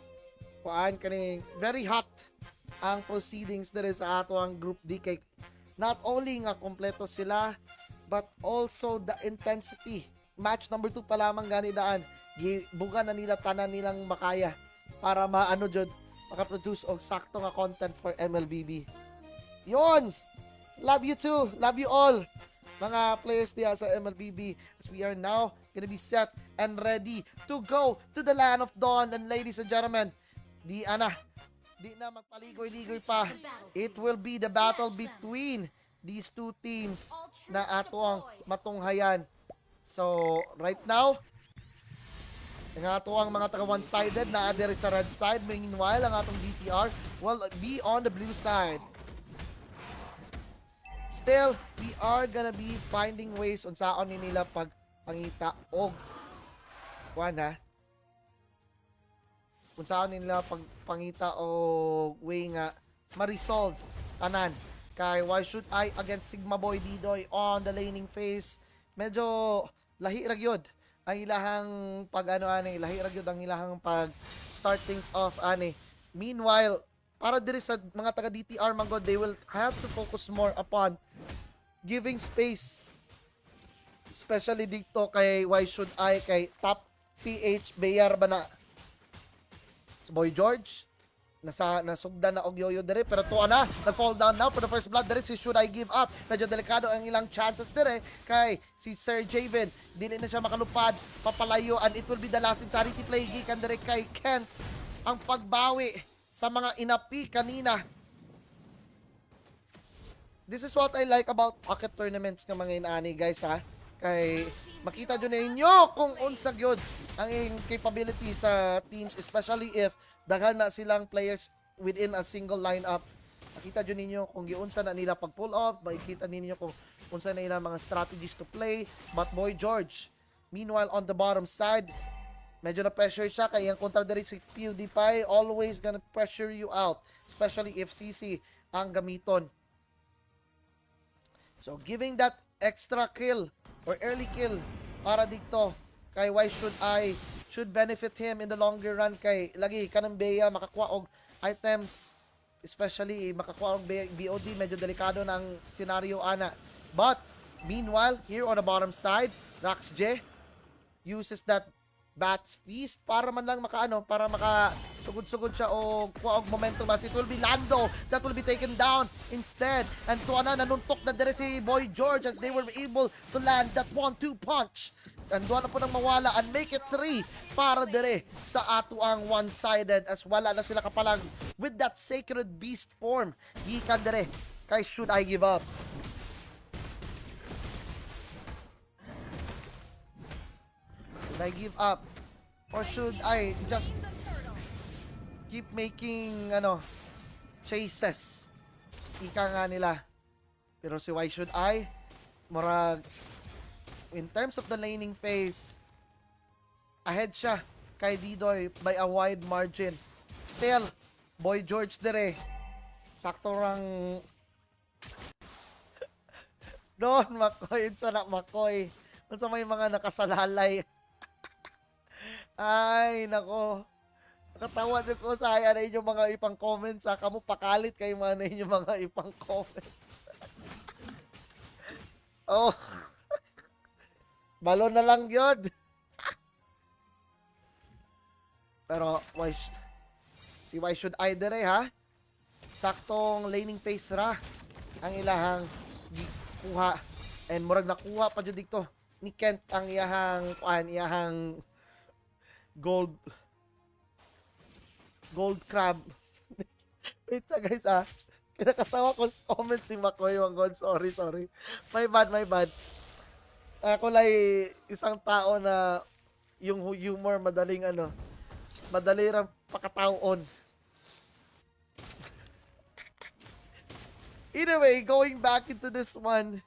Kuan kani very hot ang proceedings there is sa ato ang group D, kay not only nga kompleto sila but also the intensity. Match number 2 pa lamang gani daan. Gibuga na nila tanan nilang makaya para maano jud makaproduce og sakto nga content for MLBB. Yon! Love you too! Love you all! Mga players diya sa MLBB, as we are now gonna be set and ready to go to the land of dawn. And ladies and gentlemen, di na magpaligoy-ligoy pa. It will be the battle between these two teams na ato ang matunghayan. So, right now, ang ato ang mga taga one-sided na adere sa red side. Meanwhile, ang atong DTR will be on the blue side. Still, we are gonna be finding ways on saan ni nila pagpangita og kuan ha. Kung saan nila pagpangita og way nga ma-resolve tanan. Kay why should I against Sigma Boy Didoy on the laning phase? Medyo lahi ra gyud ang ilahang lahi ra gyud ang ilahang pag start things off ani. Meanwhile, para diri sa mga taga DTR manggod, they will have to focus more upon giving space, especially dito kay why should I kay top PH Bayar ba na si Boy George nasugdan na og yoyo dire, pero tuwa na nag-fall down now for the first blood dire si Should I Give Up. Medyo delikado ang ilang chances dire kay si Sir Javen, dili na siya makalupad papalayo, and it will be the last insanity play gikan dire kay Kent ang pagbawi sa mga inapi kanina. This is what I like about pocket tournaments ng mga inaani, guys, ha. Kay makita dyan ninyo kung unsa gyud ang capability sa teams, especially if daghan na silang players within a single lineup. Makita dyan ninyo kung giunsa na nila pag pull off, makikita ninyo kung unsa na nila mga strategies to play. But Boy George, meanwhile on the bottom side, medyo na-pressure siya kaya yung kontra-direct si PewDiePie always gonna pressure you out, especially if CC ang gamiton. So giving that extra kill or early kill para dito kay why should I should benefit him in the longer run, kay lagi kanang Bea makakuha og items, especially makakuha og BOD, medyo delikado ng scenario ana. But Meanwhile, here on the bottom side, Raxj uses that Bat's Feast para man lang para sugod-sugod siya o kuha og momentum as it will be Lando that will be taken down instead. And tuana nanuntok na dire si Boy George as they were able to land that 1-2 punch. And doon na po nang mawala and make it 3 para dire sa ato ang one-sided as wala na sila kapalang with that Sacred Beast form. Gikan dire kay Should I Give Up. Should I give up? Or should I just keep making chases? Ika nga nila. Pero si Why Should I? Murag in terms of the laning phase, ahead siya kay Didoy by a wide margin. Still, Boy George dire. Sakto rang Don Makoy, sana Makoy. Unsa may mga nakasalalay. Ay, nako. Nakatawa din ko sa haya na inyong mga ipang comments. Kamo pakalit kayo mga na inyong mga ipang comments. Oh. Balon na lang yun. Pero, si Why Should I dire ha? Saktong laning phase ra ang ilahang kuha. And murag nakuha pa dyan dito ni Kent ang iyahang gold crab. Wait sa guys kinakatawa ko sa comment si Makoy Wangon. Sorry. My bad. Ako lang isang tao na yung humor madali lang pakataon. Anyway, going back into this one,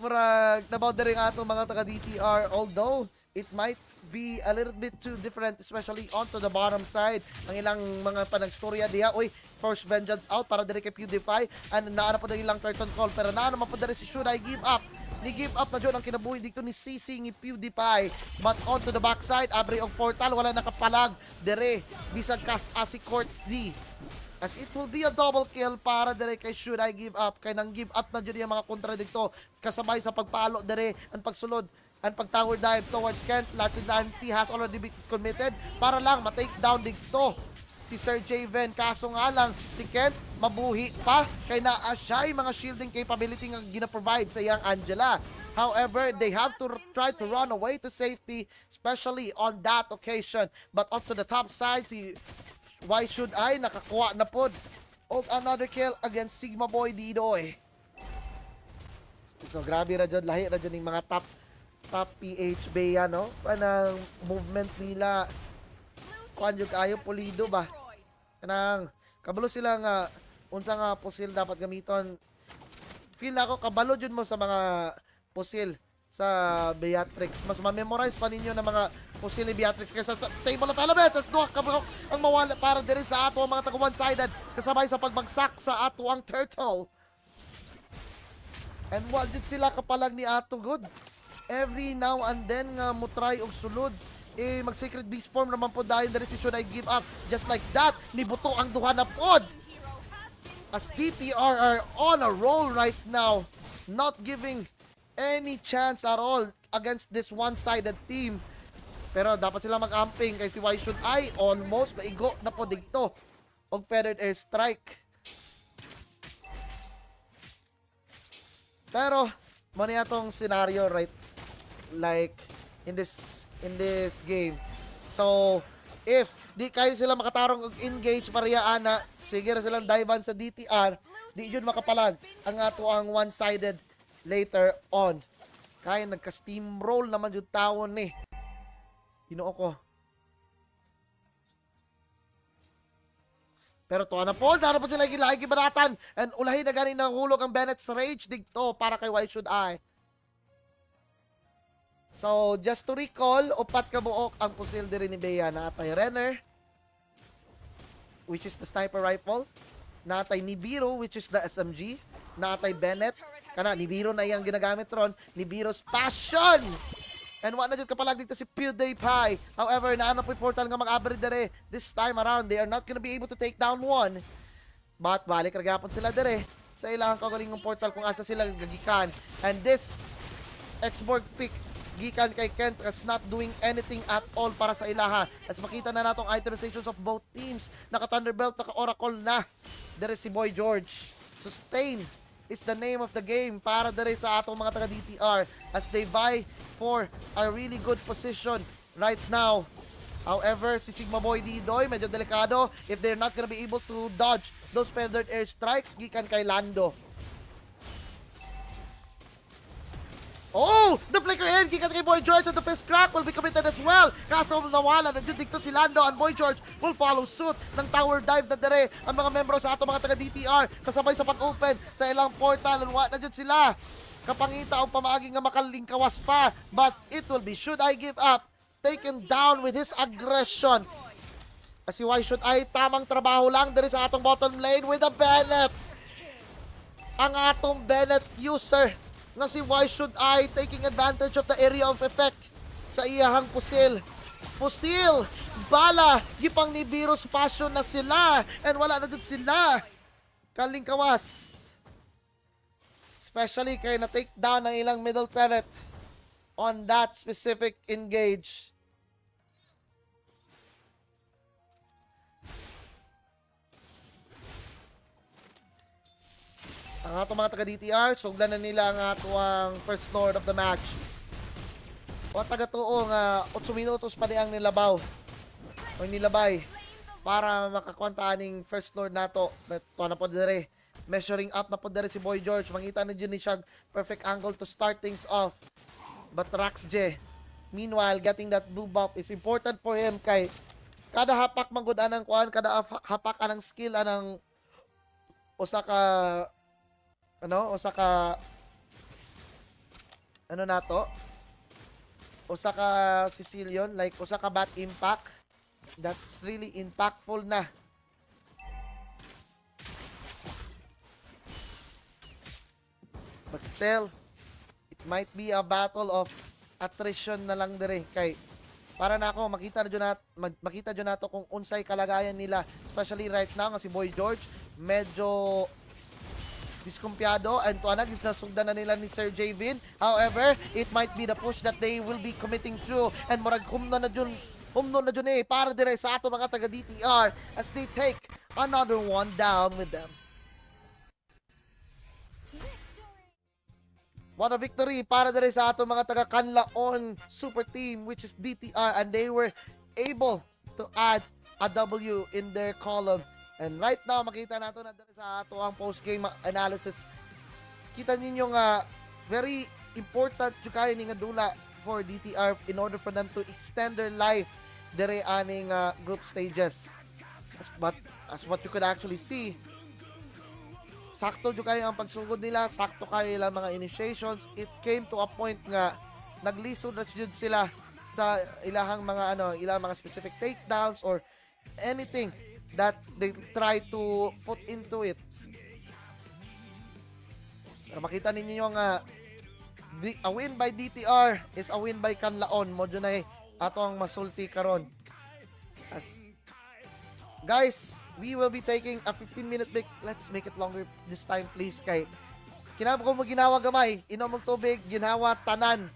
murag nabaw na rin ato mga taga-DTR, although it might be a little bit too different, especially onto the bottom side. Ang ilang mga panagstorya diya, first vengeance out para dire kay PewDiePie, and naana po na ilang curtain call, pero naana man po dire si Should I Give Up. Ni-give up na dyan ang kinabuhi dito ni CC ni PewDiePie, but onto the backside, abre of portal, wala nakapalag dire, bisag kas si Court Z. As it will be a double kill para dire kay Should I Give Up. Kay nang give up na dyan yung mga kontra dito. Kasabay sa pagpalo dire ang pagsulod ang pag-tower dive towards Kent. Latsindanti has already been committed para lang ma-take down dito si Sir Javen. Kaso nga lang si Kent mabuhi pa kay naa siya mga shielding capability nga gina-provide sa iyang Angela. However, they have to try to run away to safety, especially on that occasion. But onto the top side, si Why Should I nakakuha na pod of another kill against Sigma Boy Didoy. So grabe ra jud, lahi ra jud ning mga top PH Bea no. Kanang movement nila kuan jud kayo pulido ba. Kanang kabalo sila nga unsa nga pusil dapat gamiton. Feel ako kabalo jud mo sa mga pusil sa Beatrix. Mas ma-memorize pa ninyo ng mga pusil ni Beatrix kaysa sa table of elements. As duha ka ang mawala para din sa ato ang mga taga one-sided kasabay sa pagbagsak sa ato ang turtle. And what did sila kapalag ni ato good? Every now and then nga mo try og sulod mag Sacred Beast form naman po dahil the Should I Give Up. Just like that, nibuto ang duha na pod. As DTR are on a roll right now, not giving any chance at all against this one-sided team. Pero dapat sila mag-amping kay si Why Should I almost maigo na po dito og feathered airstrike. Pero mo niya tong scenario right like in this game. So if di kayo sila makatarong og engage pareha ana, sige ra silang dive sa DTR, di jud makapalag ang ato ang one-sided later on. Kaya nagka-steamroll naman yung tawon ni. Ginoo ko. Pero to na po, dara po sila lagi baratan. And ulahin na ganin ng hulog ang Bennett's Rage dito para kay Why Should I. So, just to recall, upat ka buok ang pusil diri ni Bea. Naatay Renner, which is the sniper rifle. Naatay Nibiru, which is the SMG. Naatay Bennett. Kana, Nibiru na iyang ginagamit ron. Nibiru's Passion! And wala na dyan kapalag dito si PewDiePie. However, naano po yung portal nga mag-average dere. This time around, they are not gonna be able to take down one. But balik ragapon sila dere sa ilang kagaling ng portal kung asa sila gagikan. And this Exborg pick gikan kay Kent as not doing anything at all para sa ilaha. As makita na natong itemizations of both teams. Naka-Thunderbelt, naka-Oracle na. There is si Boy George. Sustain is the name of the game para dere sa atong mga taga-DTR as they vie for a really good position right now. However, si Sigma Boy Didoy, medyo delikado if they're not gonna be able to dodge those feathered airstrikes gikan kay Lando. Oh! The flicker in! Gikan kay Boy George and the fist crack will be committed as well. Kaso nawala na dyan dito si Lando and Boy George will follow suit ng tower dive na dere ang mga membro sa ato mga taga-DTR kasabay sa pag-open sa ilang portal and na dyan sila. Kapangita ang pamaaging nga makalingkawas pa but it will be should I give up taken down with his aggression. Kasi why should I tamang trabaho lang dere sa atong bottom lane with a Bennett. Ang atong Bennett user nga si why should I taking advantage of the area of effect sa iyahang pusil. Pusil, bala, gipang ni Virus Passion na sila and wala na dun sila. Kalingkawas. Especially kay na-take down ng ilang middle turret on that specific engage. Ang atong mga taga-DTR, suglan na nila ang atong first lord of the match. O taga-tuo nga 8 minutos pa ang nilabaw o nilabay para makakwantaaning first lord nato. But to na po dire, measuring up na po dire si Boy George. Mangita na dyan ni siya perfect angle to start things off. But Raxje, meanwhile, getting that blue buff is important for him kay kada hapak manggod anang kuan, kada hapak anang skill anang usa ka nato usa ka Sicilian, like usa ka bat impact that's really impactful na. But still, it might be a battle of attrition na lang dire kay para na ako makita dyan nato kung unsay kalagayan nila, especially right now nga si Boy George medyo diskumpiyado and tuanag is nasugdan na nila ni Sir Javin. However, it might be the push that they will be committing through and murag humno na dyan para dire sa ato mga taga DTR as they take another one down with them. What a victory para dire sa ato mga taga Canlaon super team which is DTR and they were able to add a W in their column. And right now, makita nato na sa ato ang post-game analysis. Kita ninyo nga, very important yung kaya ni nga dula for DTR in order for them to extend their life dere aning group stages. As what you could actually see, sakto yung kaya ang pagsugod nila, sakto kaya ilang mga initiations. It came to a point nga, naglisod na sila sa ilang mga specific takedowns or anything that they try to put into it. Pero makita ninyo yung a win by DTR is a win by Canlaon. Mo dyan ay atong masulti karon. As guys, we will be taking a 15-minute break. Let's make it longer this time please kay kinabo ko mo ginawa gamay, inom og tubig, ginawa tanan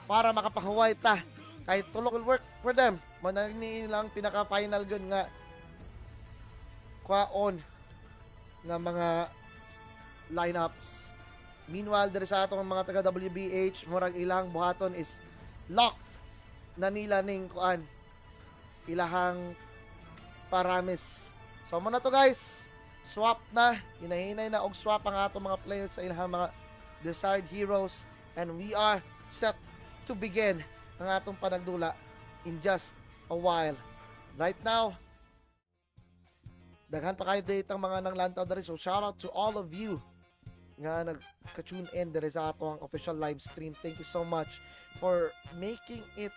para makapahuway ta. Kay tulok will work for them. Manani lang pinaka-final gun nga kwaon nga mga lineups. Meanwhile, dere sa atong mga taga WBH, murag ilang buhaton is locked na nila ning kuan ilahang paramis. So mo na to guys, swap na, hinahinay na og swap ang atong mga players sa ilahang mga desired heroes and we are set to begin ang atong panagdula in just a while. Right now, daghan pa kayo dito ang mga nang lantaw dere. So shout out to all of you nga nagka-tune in dere sa ato ang official live stream. Thank you so much for making it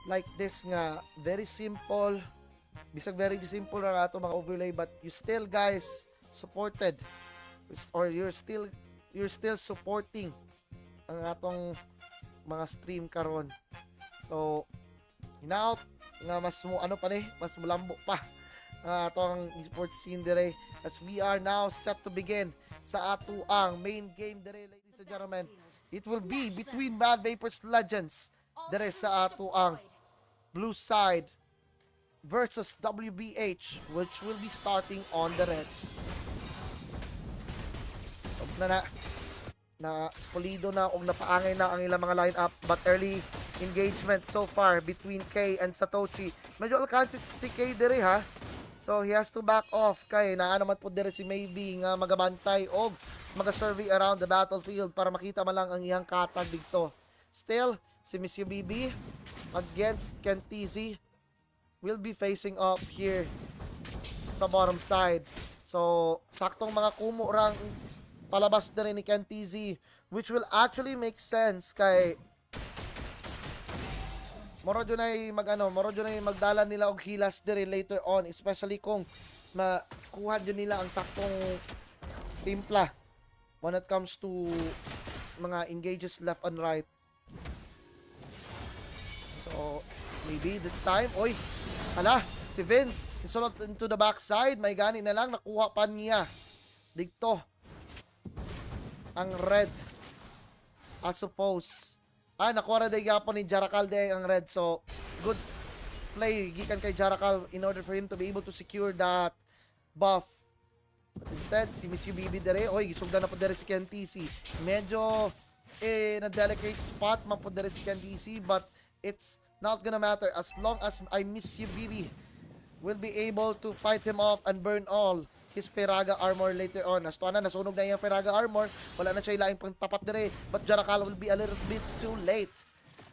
like this nga very simple. Bisag very simple ra ato mga overlay but you still guys supported or you're still supporting ang atong mga stream karon. So hinaut nga mas mulambo pa atong esports scene dire as we are now set to begin sa ato ang main game dire ladies and gentlemen. It will be between Mad Vapors Legends. There is sa ato ang blue side versus WBH, which will be starting on the red. So, na pulido na o napaangay na ang ilang mga lineup, but early engagement so far between Kay and Satoshi. Medyo alkansis si Kay diri ha. So he has to back off kay naa naman po diri si Maybe nga magabantay og maga-survey around the battlefield para makita man lang ang iyang katag dito. Still, si Miss UBB against Kentizi will be facing up here sa bottom side. So, saktong mga kumo rang palabas na rin ni Kentizi, which will actually make sense kay moro ay magdala nila og hilas diri later on, especially kung makuha dyan nila ang saktong timpla when it comes to mga engages left and right. So, maybe this time, si Vince, isulot into the backside, may gani na lang, nakuha pa niya dito ang red. I suppose. Nakuha na gyapon ni Jarakal ang red. So, good play gikan kay Jarakal in order for him to be able to secure that buff. But instead, si Miss UBB dere, gisugdan na po dere si Kentizi. Medyo, na-delicate spot man po dere si Kentizi, but it's not gonna matter as long as I Miss UBB will be able to fight him off and burn all his Peraga armor later on. As to nasunog na yung Peraga armor, wala na siya ilaing pang tapat dire, but Jarakal will be a little bit too late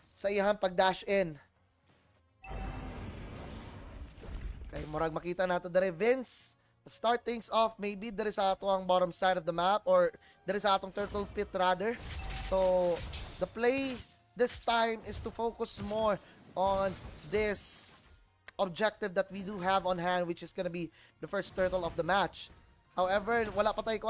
sa iyang pag-dash in. Okay, murag makita nato dire, Vince, start things off maybe there sa ato ang bottom side of the map or there sa atong turtle pit rather. So, the play this time is to focus more on this objective that we do have on hand, which is gonna be the first turtle of the match. However, wala pa tayo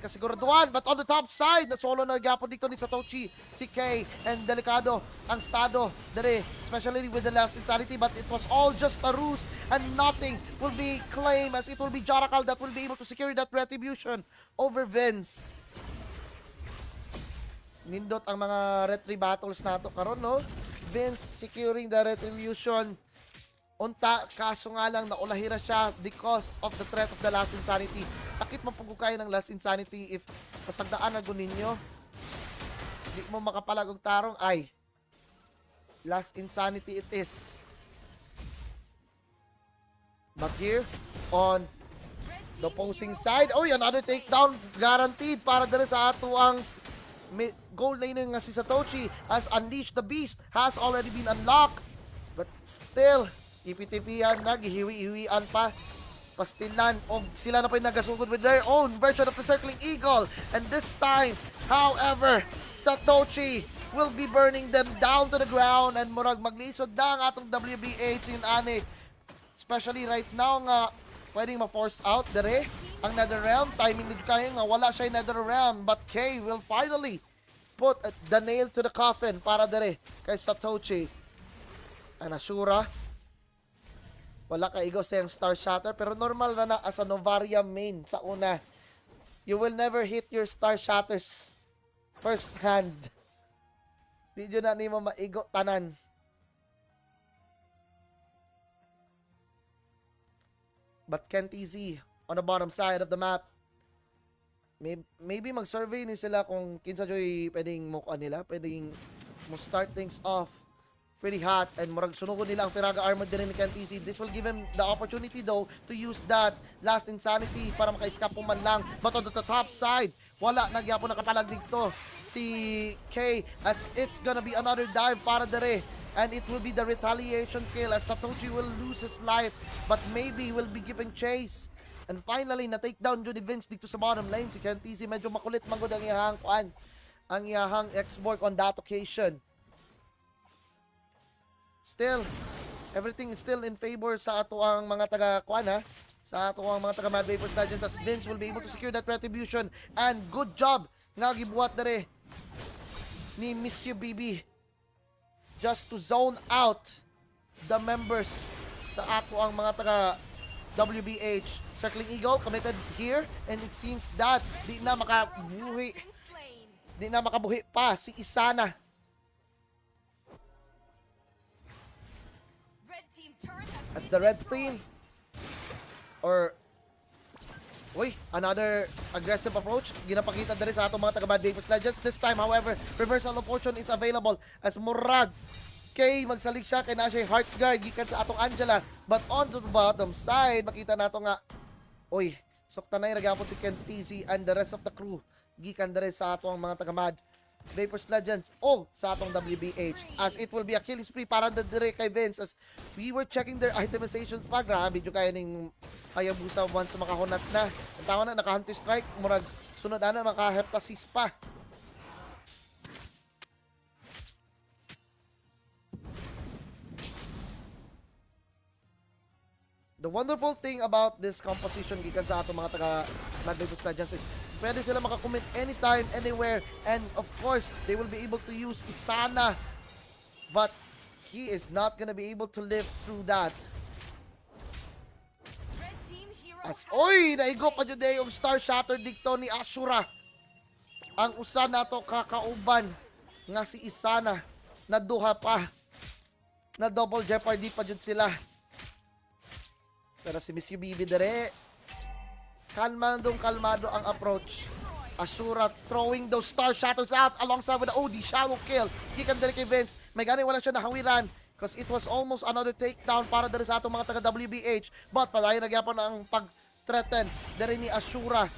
kasiguraduhan, but on the top side, nasolo na gyapon dito ni Satoshi, si Kay, and delikado ang estado dere, especially with the last insanity, but it was all just a ruse and nothing will be claimed as it will be Jarakal that will be able to secure that retribution over Vince. Nindot ang mga retry battles nato karon, no? Vince securing the retribution. Unta, kaso nga lang naulahira siya because of the threat of the last insanity. Sakit mapugukayo ng last insanity if pasagdaan na ninyo. Di mo makapalagong tarong ay last insanity it is. But here on the opposing side, another takedown guaranteed para dere sa ato ang gold laner nga si Satoshi as Unleash the Beast has already been unlocked. But still, ipitipian na, gihiwi-hiwian pa, pastilan, o sila na pa yung nagasugod with their own version of the Circling Eagle. And this time, however, Satoshi will be burning them down to the ground and murag maglisod na ang atong WBH in ane. Especially right now nga, pwedeng ma-force out dere ang Netherrealm. Timing din kayo nga, wala siya yung Netherrealm, but Kay will finally put the nail to the coffin para dere kay Satoshi. Anasura, wala ka igo sa yung Star Shatter, pero normal na as a Novaria main sa una. You will never hit your Star Shatters first hand. Di nyo na nimo maigo tanan. But Kentizi on the bottom side of the map, maybe mag-survey ni sila kung kinsa joy pwedeng mukuha nila, pwedeng mo start things off pretty hot and murag sunugod nila ang Peraga armor din ni Kentizi. This will give him the opportunity though to use that last insanity para maka-escape man lang. But on the top side, wala nagyapon nakapalag dito si Kay as it's gonna be another dive para dere. And it will be the retaliation kill as Satoshi will lose his life but maybe will be giving chase. And finally, na-takedown Judy Vince dito sa bottom lane. Si Kentizi medyo makulit manggod ang iyahang ang iyahang X-Borg on that occasion. Still, everything is still in favor sa ato ang mga taga-kuan sa ato ang mga taga-Mad Vapors Legends as Vince will be able to secure that retribution. And good job nga gibuhat dere ni Miss UBB just to zone out the members sa ato ang mga taga-WBH. Circling Eagle committed here and it seems that di na makabuhi Di na makabuhi pa si Isana. As the red team, or uy, another aggressive approach. Ginapakita din sa atong mga taga-Mad Vapors Legends. This time, however, reversal of fortune is available as Murag kay magsalig siya kay Nashay Heart Guard gikan sa atong Angela. But on the bottom side, makita nato nga, uy, suktanay nagyapon si Ken TZ and the rest of the crew gikan dire sa atong mga taga-Mad Vapors Legends o sa atong WBH, as it will be a killing spree para dire kay Vince. As we were checking their itemizations pa, grabe yung kaya ning Hayabusa once makahunat na. Ang tawa na naka-hunter strike, murag sunod na maka-heptasis pa. The wonderful thing about this composition gikan sa atong mga taga Mad Vapors Legends is pwede sila makakommit anytime, anywhere, and of course, they will be able to use Isana, but he is not gonna be able to live through that. As, oy, naigo pa dyan yung Star Shatter dito ni Ashura. Ang usa na to kakauban nga si Isana, na duha pa, na double jeopardy pa dyan sila. Pero si Miss UBB dire, kalmado ang approach. Ashura throwing those Star Shatters out alongside with the OD shallow kill. Kikan dire kay Vince. May ganing wala siya nahawiran because it was almost another takedown para dire sa atong mga taga WBH. But padayon nagyapon ang pag-threaten dire ni Ashura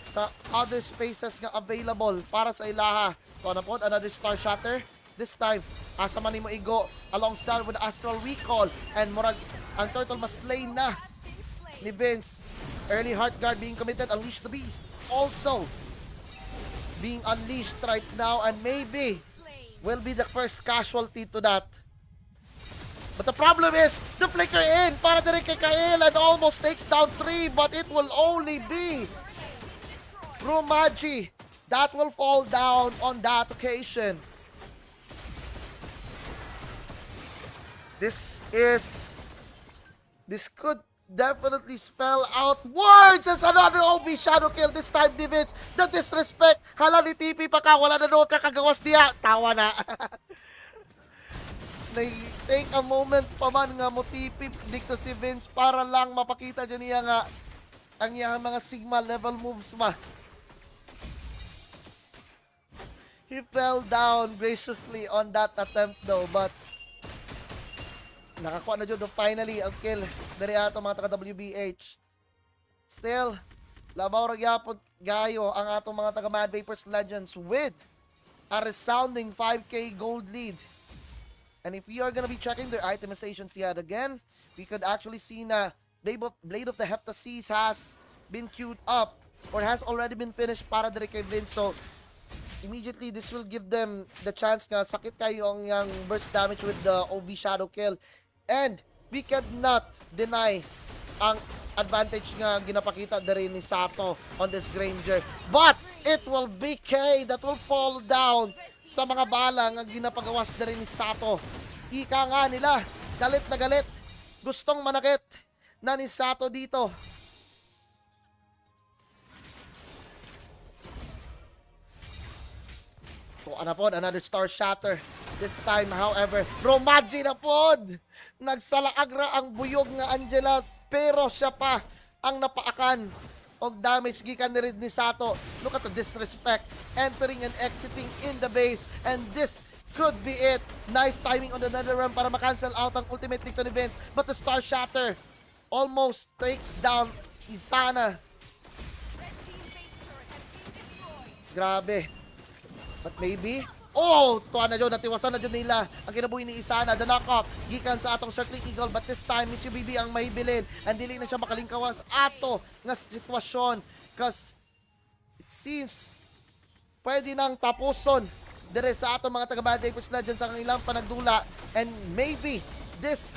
sa other spaces nga available para sa ilaha. So na po, another Star Shatter. This time, asa man nimo igo alongside with the Astral Recall, and murag ang turtle mas slain na ni Vince. Early Heart Guard being committed, Unleash the Beast also being unleashed right now, and maybe will be the first casualty to that. But the problem is, the flicker in para dire kay Kael and almost takes down 3, but it will only be Rumaji that will fall down on that occasion. This could definitely spell out words as another OB shadow kill. This time, Divins, the disrespect. Hala ni TP pa ka, wala na doon kakagawas niya. Tawa na. Take a moment pa man nga mo TP dito si Vince para lang mapakita dyan niya nga ang iyang mga Sigma level moves ba. He fell down graciously on that attempt though, but nakakuha na dyan finally ang kill dari ato mga taga-WBH. Still, labaw ragyapon gayo ang atong mga taga-Mad Vapors Legends with a resounding 5k gold lead. And if we are gonna be checking their itemizations yet again, we could actually see na Blade of the Heptasis has been queued up or has already been finished para dari kay Vince. So, immediately, this will give them the chance na sakit kayo ang yung burst damage with the OB Shadow Kill. And we cannot deny ang advantage nga ginapakita dari ni Sato on this Granger. But it will be K that will fall down sa mga bala nga ginapagawas dari ni Sato. Ika nga nila, galit na galit. Gustong manakit na ni Sato dito. So, ano po, another Star Shatter. This time, however, Romaji na po. Nagsalaag ang buyog nga Angela, pero siya pa ang napaakan og damage gikan ni rin ni Sato. Look at the disrespect, entering and exiting in the base, and this could be it. Nice timing on the Netherrealm para makancel out ang ultimate dito ni Vince, but the Star Shatter almost takes down Isana. Grabe. But maybe, tuwa na dyan, natiwasan na dyan nila ang kinabuhi ni Isana. The knockoff, gikan sa atong Circling Eagle, but this time, Miss UBB ang mahibilin, and dili na siya makalingkawas ato nga sitwasyon, because it seems pwede nang tapuson dire sa atong mga taga-Mad Vapors Legends ang ilang panagdula, and maybe this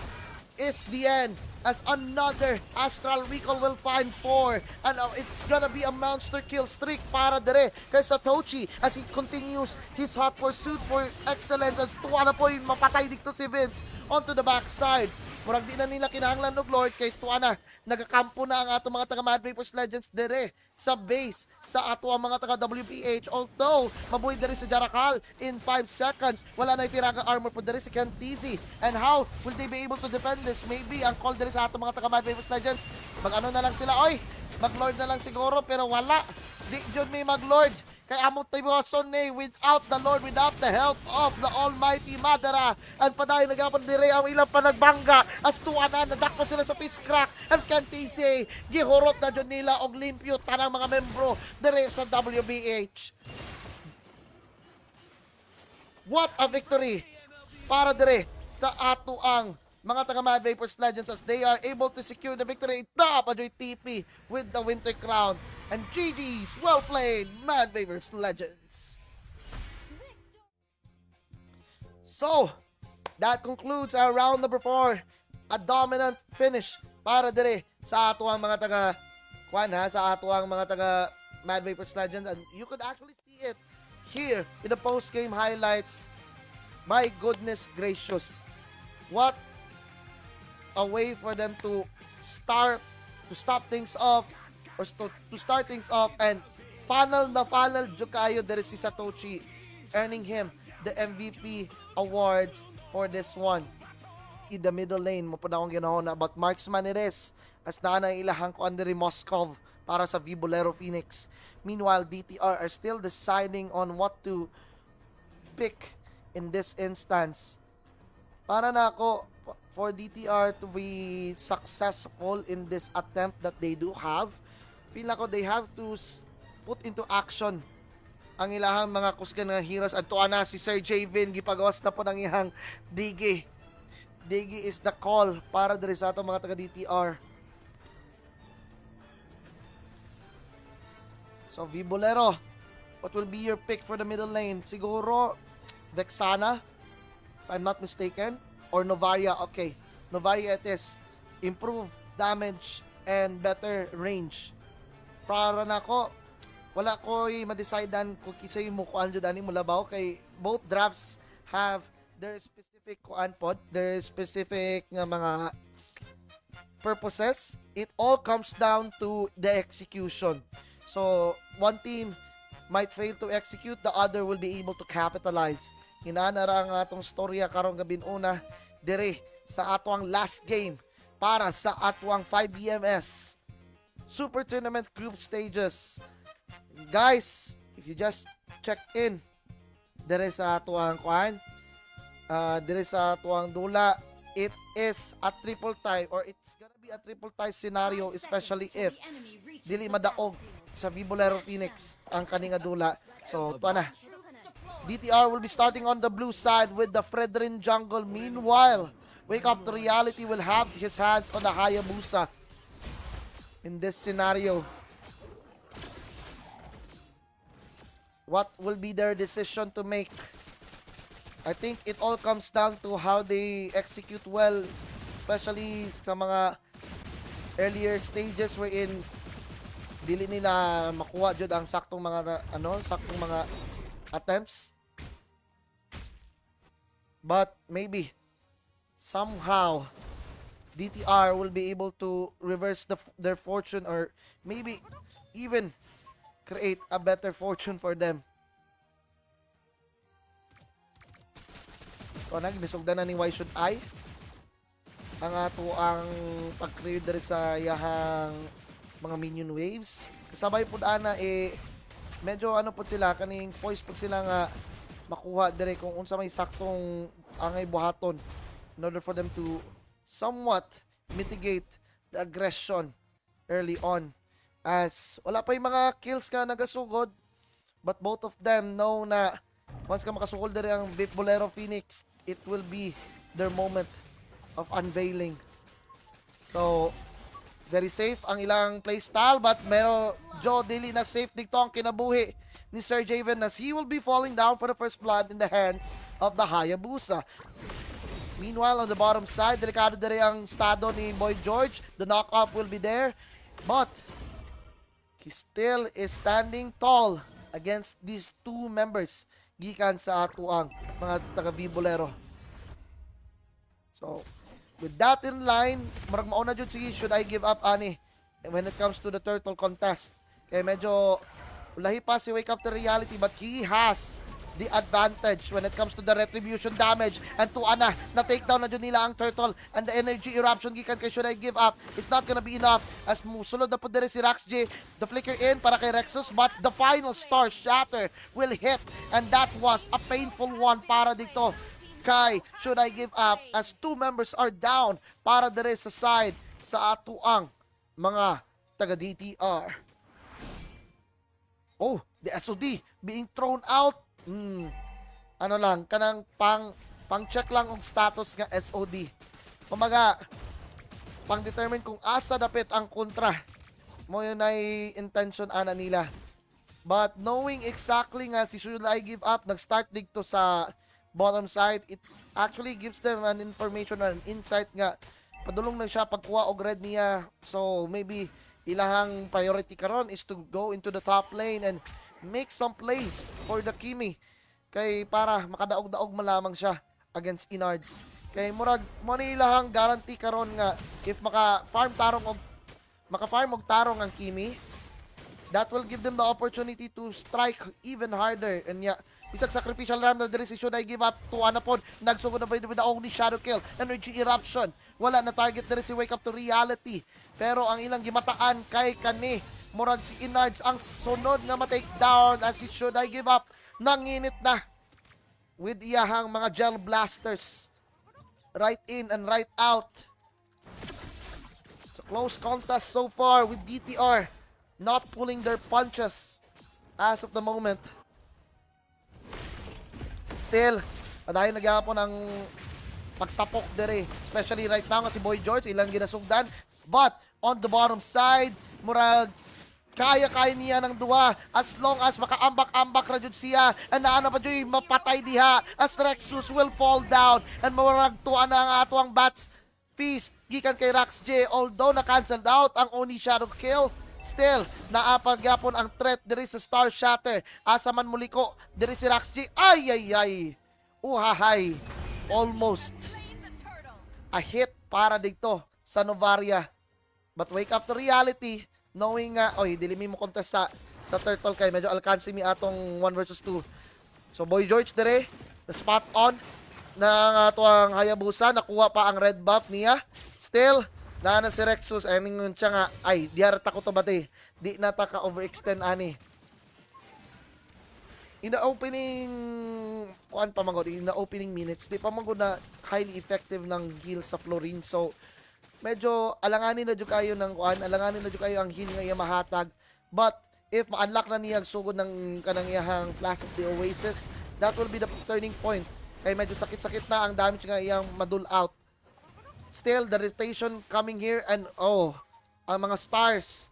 is the end as another Astral Recall will find 4, and it's gonna be a monster kill streak para dire kay Satoshi as he continues his hot pursuit for excellence, at tuwa na po yung mapatay dito si Vince onto the backside. Murag di na nila kinahanglan og Lord kay tuwa na nagakampo na ang ato mga taga Mad Vapors Legends dire sa base sa ato ang mga taga WPH. Although mabuhi dire si Jarakal in 5 seconds, wala na ipiraga armor po dire si Kentizi. And how will they be able to defend this? Maybe ang call dire sa ato mga taga Mad Vapors Legends, mag-ano na lang sila, oy, mag-Lord na lang siguro, pero wala. Di jud may mag-Lord. Kay among tibuhason ni without the Lord, without the help of the Almighty Madara. Ang padayon nagapon dire ang ilang panagbangga. As tuwa na nadakpan sila sa pitch crack. And Kentise, gihurot na dyan nila og limpyo tanang mga membro dire sa WBH. What a victory para dire sa ato ang mga taga Mad Vapors Legends as they are able to secure the victory. Top Ajoy TP with the Winter Crown. And GG's, well played, Mad Vapors Legends. So, that concludes our round number 4. A dominant finish para dire sa ato ang mga taga sa ato ang mga taga Mad Vapors Legends. And you could actually see it here in the post-game highlights. My goodness gracious. What a way for them to start, to stop things off, or to start things off, and final jud kayo there si Satoshi, earning him the MVP awards for this one. In the middle lane mo po na akong ginahon na about Marksman Ires as na ilahang ko under Moskov para sa Vibolero Phoenix. Meanwhile, DTR are still deciding on what to pick in this instance. Para na ako, for DTR to be successful in this attempt that they do have, feel ako they have to put into action ang ilahang mga kusgan nga heroes. At tuwa na si Sir Javin, gipagawas na po ng ihang Digi. Digi is the call para diri sa ato mga taga DTR. So Vibolero, what will be your pick for the middle lane? Siguro Vexana, if I'm not mistaken, or Novaria. Okay, Novaria it is. Improve damage and better range. Para na ko, wala ko ma-decidean kung kisay mo kuan dyan mo labaw kay both drafts have their specific kuan pod, their specific nga mga purposes. It all comes down to the execution. So, one team might fail to execute, the other will be able to capitalize. Hinanara nga atong storya karong gabin una dire sa ato ang last game para sa ato ang 5 BMS Super Tournament Group Stages. Guys, if you just check in dire sa ato ang kuan, dire sa ato ang dula, it is a triple tie, or it's gonna be a triple tie scenario, especially if dili madaog sa Vibolero Phoenix ang kaninga dula. So, tuwa na. DTR will be starting on the blue side with the Fredrin jungle. Meanwhile, Wake Up to Reality will have his hands on the Hayabusa in this scenario. What will be their decision to make? I think it all comes down to how they execute well, especially sa mga earlier stages wherein dili nila makuha jud ang saktong mga saktong mga attempts. But maybe somehow DTR will be able to reverse their fortune, or maybe even create a better fortune for them. So, nagisugdan na ni Why Should I? Ang ato ang pag-clear diri sa yahang mga minion waves. Kasabay po ana medyo po sila, kaning poise po sila nga makuha diri kung unsa may saktong angay buhaton in order for them to somewhat mitigate the aggression early on. As wala pa yung mga kills nga nagasugod, but both of them know na once ka makasugod diri ang Vibolero Phoenix, it will be their moment of unveiling. So, very safe ang ilang playstyle, but Joe dili na safe dito ang kinabuhi ni Sir Javen as he will be falling down for the first blood in the hands of the Hayabusa. Meanwhile, on the bottom side, delikado diri ang estado ni Boy George. The knock-up will be there, but he still is standing tall against these two members gikan sa atuang mga taga Vibolero. So, with that in line, marag mauna jud sige, should I give up ani when it comes to the turtle contest. Kaya medyo lahi pa si Wake Up to Reality, but he has the advantage when it comes to the retribution damage. And tuwa na takedown na dyan nila ang turtle, and the energy eruption gikan kay should I give up is not gonna be enough as musulod na po dire si Rax J, the flicker in para kay Rexus, but the final star shatter will hit, and that was a painful one para dito kay should I give up as 2 members are down para dire sa side sa atuang mga taga DTR. Oh, the SOD being thrown out. Ano lang, kanang pang-check lang ang status nga SOD. Kumaga, pang-determine kung asa dapit ang kontra. Mo yun ay intention ana nila. But knowing exactly nga si should I give up, nag-start dito sa bottom side, it actually gives them an information, an insight nga padulong na siya pagkuha og red niya. So maybe ilahang priority karon is to go into the top lane and make some plays for the Kimi kay para makadaog-daog malamang siya against Inards. Kay murag mo ni ilahang guarantee karon nga if maka-farm og tarong ang Kimi, that will give them the opportunity to strike even harder. And yeah, bisag sacrificial ram na diri si should I give up to anapod, nagsugod na ba with the only shadow kill, energy eruption. Wala na target diri si Wake Up to Reality. Pero ang ilang gimataan kay kani murag si Inards ang sunod nga ma-take down as si should I give up nanginit na with iyahang mga gel blasters right in and right out. It's a close contest so far with DTR not pulling their punches as of the moment. Still, padayon nagyapon ang pagsapok dere, especially right now nga si Boy George ilang ginasugdan, but on the bottom side murag kaya niya ng duwa as long as makaambak-ambak ra jud siya, and naana pa jud mapatay diha as Rexus will fall down, and murag tuwa na ang atuang bats feast gikan kay Rax J, although na-cancelled out ang Oni shadow kill. Still, naapag yapon ang threat diri sa Star Shatter. Asa man muliko diri si Rax J. Ay. Uhahay. Almost a hit para dito sa Novaria. But Wake Up to Reality, knowing nga, dili mo contest sa turtle kay medyo alcance mi atong 1 versus 2. So Boy George dire, the spot on na ato ang Hayabusa, nakuha pa ang red buff niya. Still, na si Rexus, ayun siya nga, diarata ko to bate. Di na ta ka overextend ani. In the opening, in the opening minutes, di pa magod na highly effective ng heal sa Florin. So, medyo alanganin na jud kayo ng alanganin na jud kayo ang heal nga iya mahatag. But if ma-unlock na niya sugod ng kanang iyang Flash of the Oasis, that will be the turning point. Kay medyo sakit-sakit na ang damage nga iyang madul out. Still, the rotation coming here, and ang mga stars.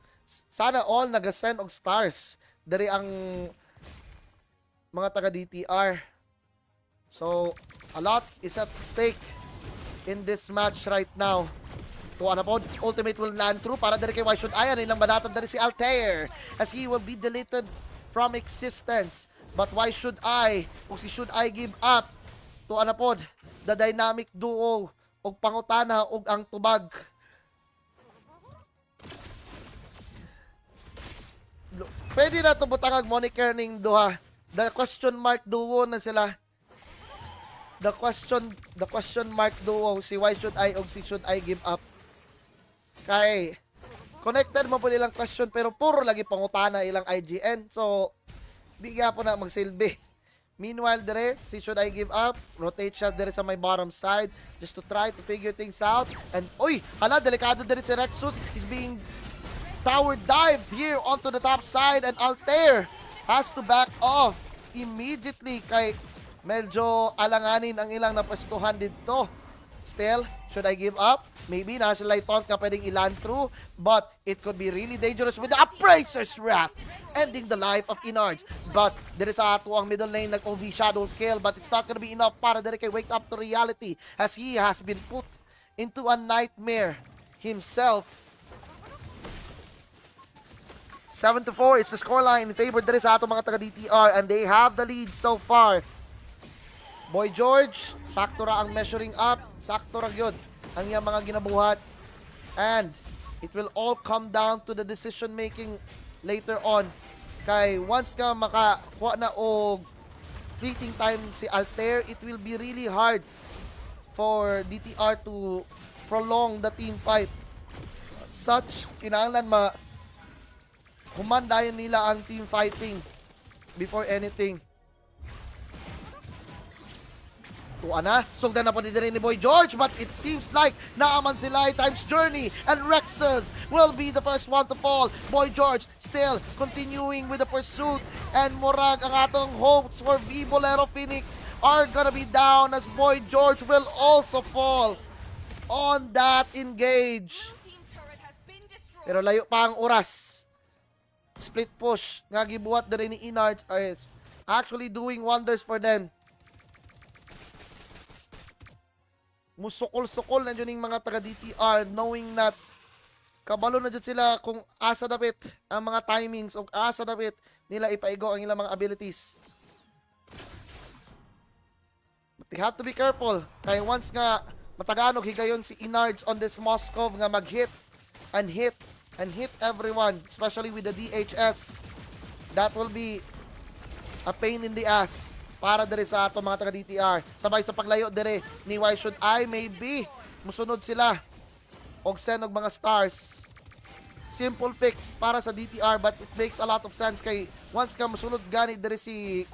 Sana all nag-send og stars. Dari ang mga taga DTR. So, a lot is at stake in this match right now. Tuwa na po, ultimate will land through para dari kay Why Should I, ilang banatan dari si Altair as he will be deleted from existence. But why should I, kung si should I give up, tuwa na po, the dynamic duo og pangutana og ang tubag. Pwede na ito butangag moniker ning duha. The question mark duo na sila. The question mark duo, si why should I og si should I give up. Kay connected mo po nilang question pero puro lagi pangutana ilang IGN. So di po na magsilbi. Meanwhile, dire, si should I give up, rotate siya dire sa my bottom side just to try to figure things out. And, hala, delikado dire si Rexus is being tower dived here onto the top side, and Altair has to back off immediately kay medyo alanganin ang ilang napwestuhan dito. Still, should I give up? Maybe nasa light taunt ka pwedeng ilan through, but it could be really dangerous with the Appraiser's Wrath, ending the life of Inards. But there is ato ang middle lane nag-OV shadow kill, but it's not gonna be enough para dire kay Wake Up to Reality as he has been put into a nightmare himself. 7-4, it's the scoreline in favor dire sa ato mga taga DTR, and they have the lead so far. Boy George, sakto ra ang measuring up, sakto ra gyud. ang iyang mga ginabuhat. And it will all come down to the decision making later on. Kay once nga makakuha na og fleeting time si Altair, it will be really hard for DTR to prolong the team fight. Such, kinahanglan humandayan nila ang team fighting before anything. Tuwa na. Sugdan na po din ni Boy George, but it seems like naaman sila times journey and Rexus will be the first one to fall. Boy George still continuing with the pursuit, and murag ang atong hopes for Vibolero Phoenix are gonna be down as Boy George will also fall on that engage. Pero layo pa ang oras. Split push nga gibuhat din ni Inards is actually doing wonders for them. Musukol-sukol na dyan yung mga taga-DTR knowing that kabalo na dyan sila kung asa dapit ang mga timings o asa dapit nila ipaigo ang ilang mga abilities. But they have to be careful kaya once nga mataganog higayon si Inards on this Moskov nga mag-hit and hit and hit everyone, especially with the DHS, that will be a pain in the ass para dire sa ato mga taga-DTR. Sabay sa paglayo dire ni Why Should I, maybe musunod sila og send og mga stars. Simple fix para sa DTR, but it makes a lot of sense kay once ka musunod gani dire si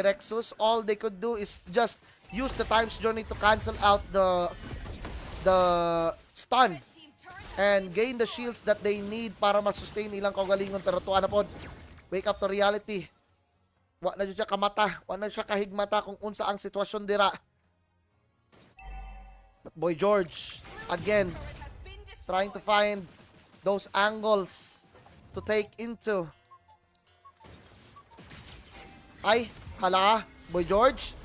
Rexus, all they could do is just use the times journey to cancel out the stun and gain the shields that they need para ma-sustain ilang kaugalingon. Pero tuwa na pod, wake up to reality. Wa na siya kamata, wa na siya kahigmata kung unsa ang sitwasyon dira. But Boy George, again, trying to find those angles to take into. Ay, hala, Boy George.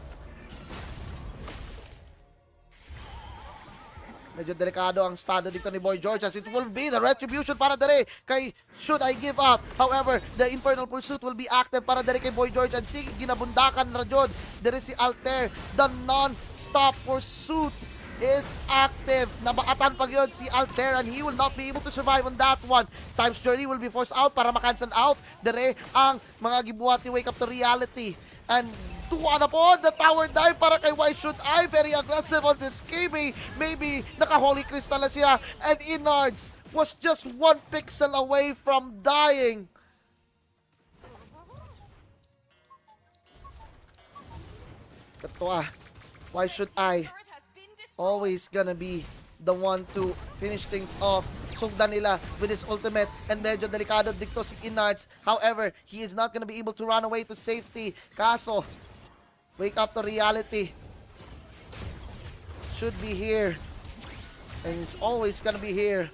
Medyo delikado ang estado dito ni Boy George as it will be the retribution para dere kay Should I Give Up. However, the Infernal Pursuit will be active para dere kay Boy George and sige, ginabundakan na jud dere si Altair. The non-stop pursuit is active. Nabaatan pag yun si Altair and he will not be able to survive on that one. Times Journey will be forced out para makancel out dere ang mga gibuhat ni Wake Up to Reality. And tuwa na po the tower dive para kay Why Should I, very aggressive on this KB. Maybe naka-Holy Crystal na siya, and Inards was just 1 pixel away from dying. Ito Why Should I always gonna be the one to finish things off. Sugdan nila with his ultimate and medyo delikado dito si Inards. However, he is not gonna be able to run away to safety. Kaso, Wake Up to Reality should be here and is always gonna be here.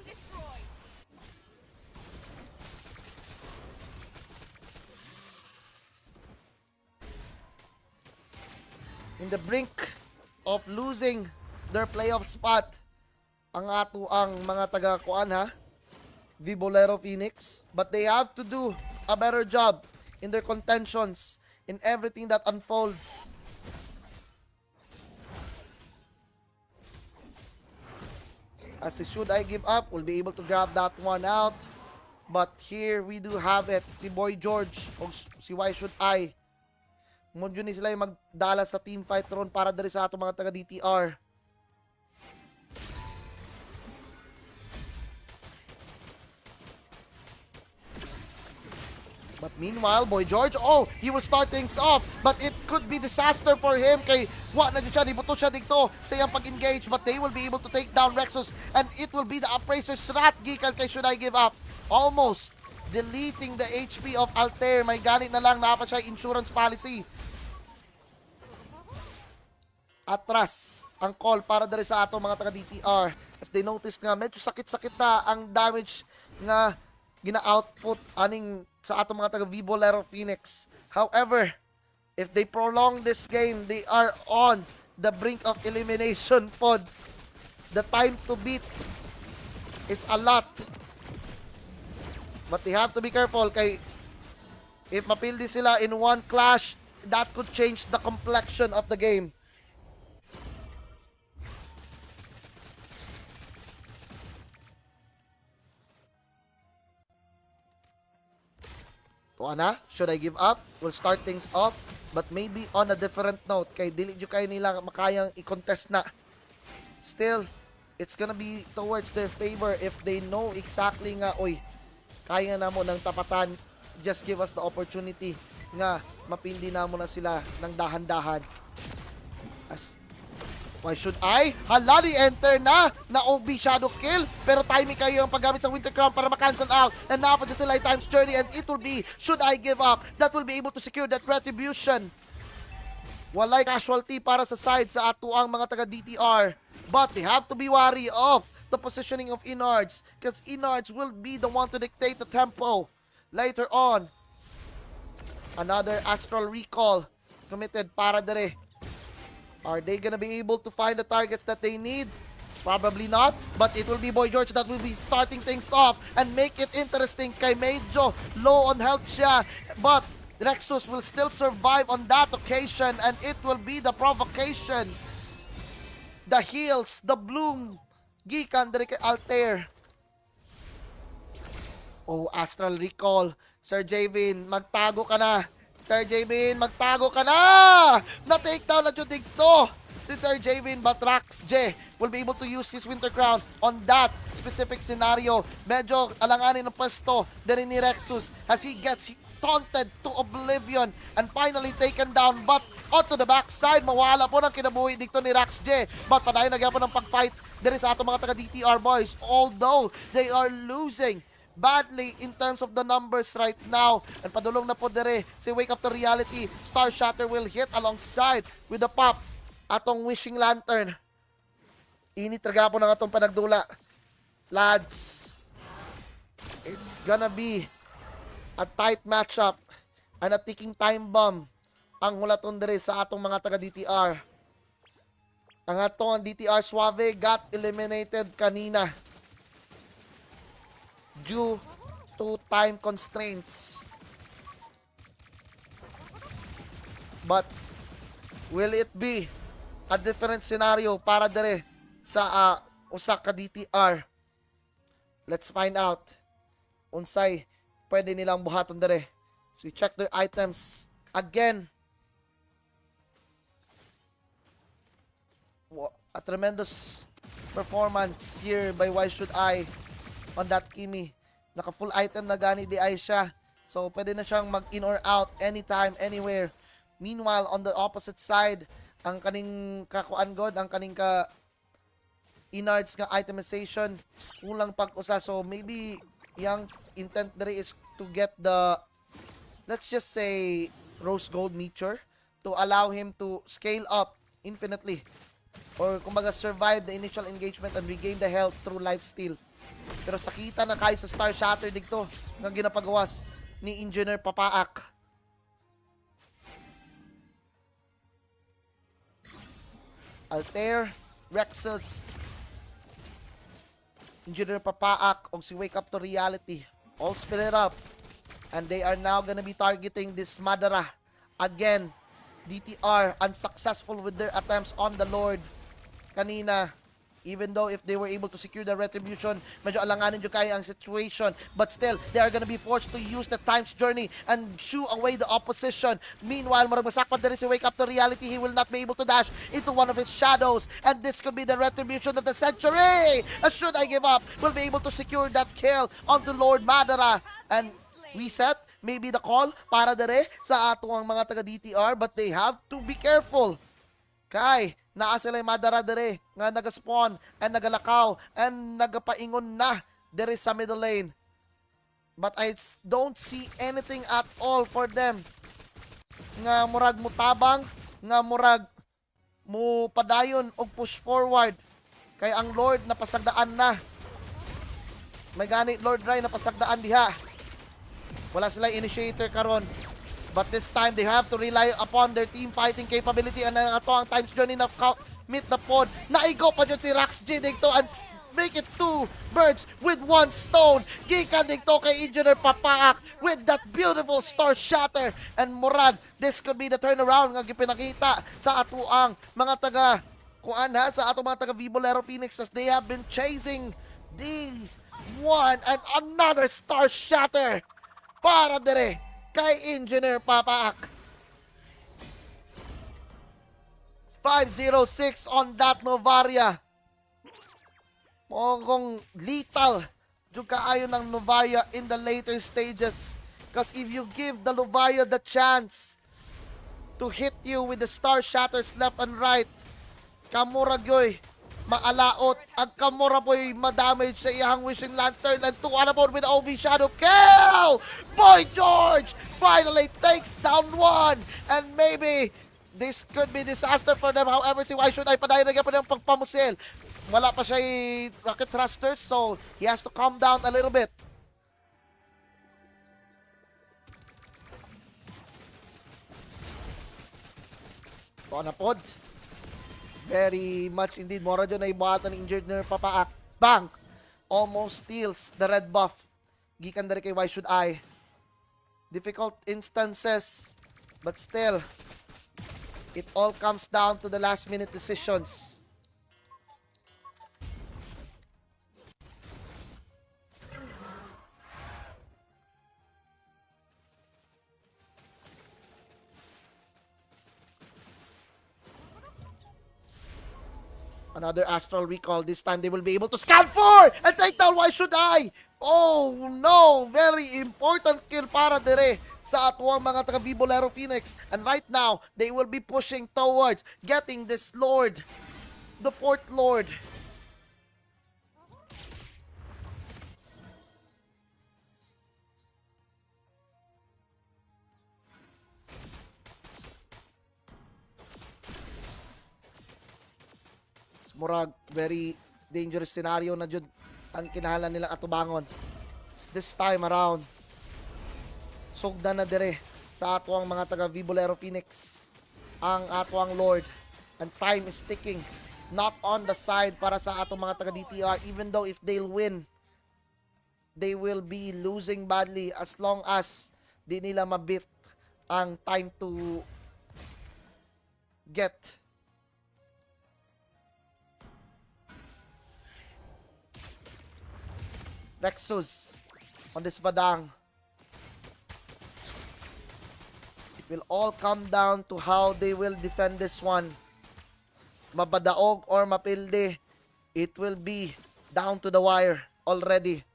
In the brink of losing their playoff spot ang mga taga-kuan Vibolero Phoenix, but they have to do a better job in their contentions, in everything that unfolds. As si Should I Give Up, will be able to grab that one out. But here we do have it. Si Boy George o si Why Should I. Mudyo ni sila yung magdala sa team fight ron para dali sa atong mga taga-DTR. But meanwhile, Boy George, he will start things off. But it could be disaster for him kay wa na dyan siya, nibuto siya dito sa iyang pag-engage. But they will be able to take down Rexus and it will be the Appraiser strat gikan kay Should I Give Up. Almost deleting the HP of Altair. May ganit na lang, napa siya insurance policy. Atras ang call para dali sa ato mga taga-DTR. As they noticed nga, medyo sakit-sakit na ang damage nga gina-output aning sa ato mga taga-Vibolero Phoenix. However, if they prolong this game, they are on the brink of elimination pod. The time to beat is a lot. But they have to be careful kay if mapildi sila in one clash, that could change the complexion of the game. Tuana, should I give up? We'll start things off, but maybe on a different note. Kay dili nyo kayo nila makayang i-contest na. Still, it's gonna be towards their favor if they know exactly nga, oy, kaya na mo ng tapatan. Just give us the opportunity nga mapindi na mo na sila ng dahan-dahan. Why should I? Halali, enter na OB Shadow Kill. Pero timing kayo ang paggamit sa Winter Crown para makancel out. And now for the Silai Times Journey, and it will be, should I give up? That will be able to secure that retribution. Walay casualty para sa side sa atuang mga taga-DTR. But they have to be wary of the positioning of Inards, because Inards will be the one to dictate the tempo later on. Another Astral Recall committed para dere. Are they gonna be able to find the targets that they need? Probably not, but it will be Boy George that will be starting things off and make it interesting. Kay medyo low on health siya, but Rexus will still survive on that occasion, and it will be the provocation. The heals, the bloom, gikan diri kay Altair. Oh, Astral Recall. Sir Javin, magtago ka na. Sir Javin, magtago ka na! Na-take down na Judig to si Sir Javin, but Rax J will be able to use his Winter Crown on that specific scenario. Medyo alanganin ng pwesto din ni Rexus as he gets taunted to oblivion and finally taken down, but onto the backside, mawala po ng kinabuhi dito ni Rax J. But padayon nagyapon ng pag-fight din sa atong mga taga-DTR boys, although they are losing badly in terms of the numbers right now. And padulong na po dire si Wake Up to Reality. Star Shatter will hit alongside with the pop atong Wishing Lantern. Init talaga po ng atong panagdula. Lads, it's gonna be a tight matchup and a ticking time bomb ang hulaton dire sa atong mga taga-DTR. Ang atong DTR Suave got eliminated kanina due to time constraints. But will it be a different scenario para dire sa usa ka DTR? Let's find out. Unsay pwede nilang buhaton dire. So we check their items again. A tremendous performance here by Why Should I on that Kimi. Naka full item na gani di ay siya. So pwede na siyang mag in or out anytime, anywhere. Meanwhile, on the opposite side, ang kaning kakuan god, ang kaning ka Inards nga itemization, kulang pag-usa. So maybe yung intent there is to get the, let's just say, Rose Gold Meteor to allow him to scale up infinitely. Or kumbaga survive the initial engagement and regain the health through lifesteal. Pero sakita na kayo sa Star Shatter dito ng ginapagawas ni Engineer Papaak. Altair, Rexus, Engineer Papaak, o si Wake Up to Reality. All split it up. And they are now gonna be targeting this Madara. Again, DTR unsuccessful with their attempts on the Lord kanina. Even though if they were able to secure the retribution, medyo alanganin yung kaya ang situation. But still, they are gonna be forced to use the Time's Journey and shoo away the opposition. Meanwhile, maragmasakpan din si Wake Up to Reality. He will not be able to dash into one of his shadows. And this could be the retribution of the century. Should I give up, will be able to secure that kill onto Lord Madara. And reset, maybe the call para dere sa ato ang mga taga-DTR. But they have to be careful. Kay, naa sila Madara dere nga nagaspawn and nagalakaw and nagapaingon na dere sa middle lane. But I don't see anything at all for them. Nga murag mutabang, nga murag mu padayon og push forward. Kay ang Lord napasagdaan na. May gani Lord Rai napasagdaan diha. Wala sila initiator karon. But this time, they have to rely upon their team fighting capability. And ang ato ang Time's Journey na meet the pod. Naigo pa dyan si Rax J dito and make it 2 birds with 1 stone. Gikan dito kay Engineer Papaak with that beautiful Star Shatter. And murag, this could be the turnaround nga gipinakita sa ato ang mga taga kuan sa ato mga taga Vibolero Phoenix as they have been chasing these one and another Star Shatter para dire kay Engineer Papaak. 506 on that Novaria. Mukhang lethal yung kaayo ng Novaria in the later stages. Because if you give the Novaria the chance to hit you with the Star Shatters left and right, kamura gyoy maalaot. Ang kamura po'y madamage sa iyang Wishing Lantern. And tuwa na po with OB Shadow kill! Boy George finally takes down one. And maybe this could be disaster for them. However, si Why Should I padayon na pa ng pagpamusil. Wala pa siya rocket thrusters, so he has to calm down a little bit. Ito na pod. Very much indeed. Mora dyan na ibuhatan ng Engineer Papaak. Bang! Almost steals the red buff. Gikan dari kay Why Should I. Difficult instances, but still, it all comes down to the last minute decisions. Another Astral Recall. This time they will be able to scan for and take down Why Should I? Oh no! Very important kill para dire sa atuang mga taga Vibolero Phoenix. And right now, they will be pushing towards getting this Lord. The fourth Lord. Murag, very dangerous scenario na jud ang kinahanglan nilang atubangon. This time around, sugdan na dire sa atuang mga taga Vibolero Phoenix ang atuang Lord. And time is ticking. Not on the side para sa atong mga taga DTR. Even though if they'll win, they will be losing badly as long as di nila mabit ang time to get Rexus on this Badang. It will all come down to how they will defend this one. Mabadaog or mapilde, it will be down to the wire already.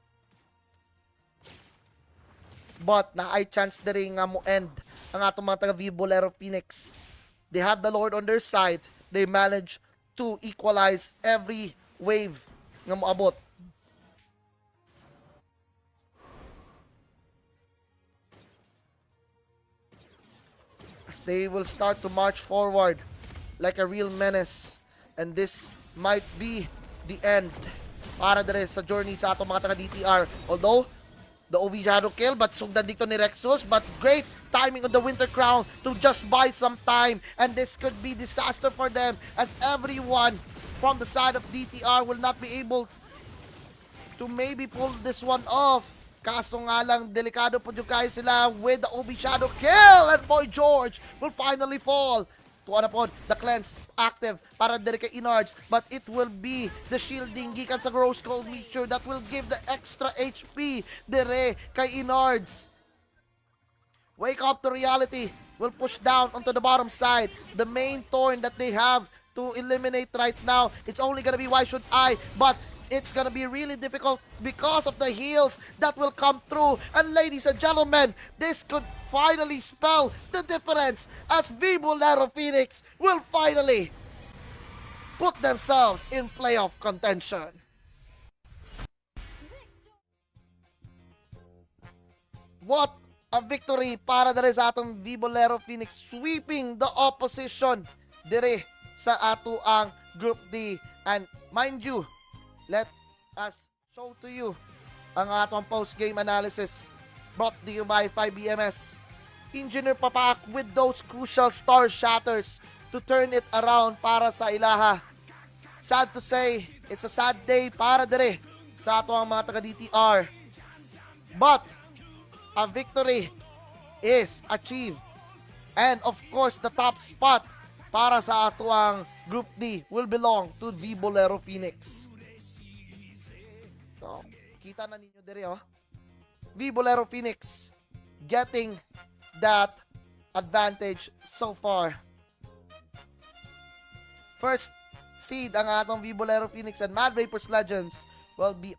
But na ay chance na rin nga mo end ang atong mga taga Vibolero Phoenix. They have the Lord on their side. They manage to equalize every wave nga moabot. They will start to march forward like a real menace. And this might be the end para dire sa journey sa atong mga taga-DTR. Although, the OB Shadow kill, but sugdan dito ni Rexus. But great timing on the Winter Crown to just buy some time. And this could be disaster for them as everyone from the side of DTR will not be able to maybe pull this one off. Kaso nga lang, delikado po yung kayo sila with the OB Shadow kill. And Boy George will finally fall. Tuwa na po, the cleanse active para dire kay Inards. But it will be the shielding gikan sa Gross Cold Meteor that will give the extra HP dire kay Inards. Wake up to reality. Will push down onto the bottom side. The main thorn that they have to eliminate right now, it's only gonna be Why Should I? But it's gonna be really difficult because of the heals that will come through. And ladies and gentlemen, this could finally spell the difference as Vibolero Phoenix will finally put themselves in playoff contention. What a victory para dire sa atong Vibolero Phoenix, sweeping the opposition dire sa ato ang Group D. And mind you, let us show to you ang atong post-game analysis brought to you by 5BMS. Engineer Papaak with those crucial Star Shatters to turn it around para sa ilaha. Sad to say, it's a sad day para dire sa atong mga taga-DTR. But a victory is achieved. And of course, the top spot para sa atuang Group D will belong to Vibolero Phoenix. So, kita na ninyo dire, oh. Vibolero Phoenix getting that advantage so far. First seed ang atong Vibolero Phoenix and Mad Vapors Legends will be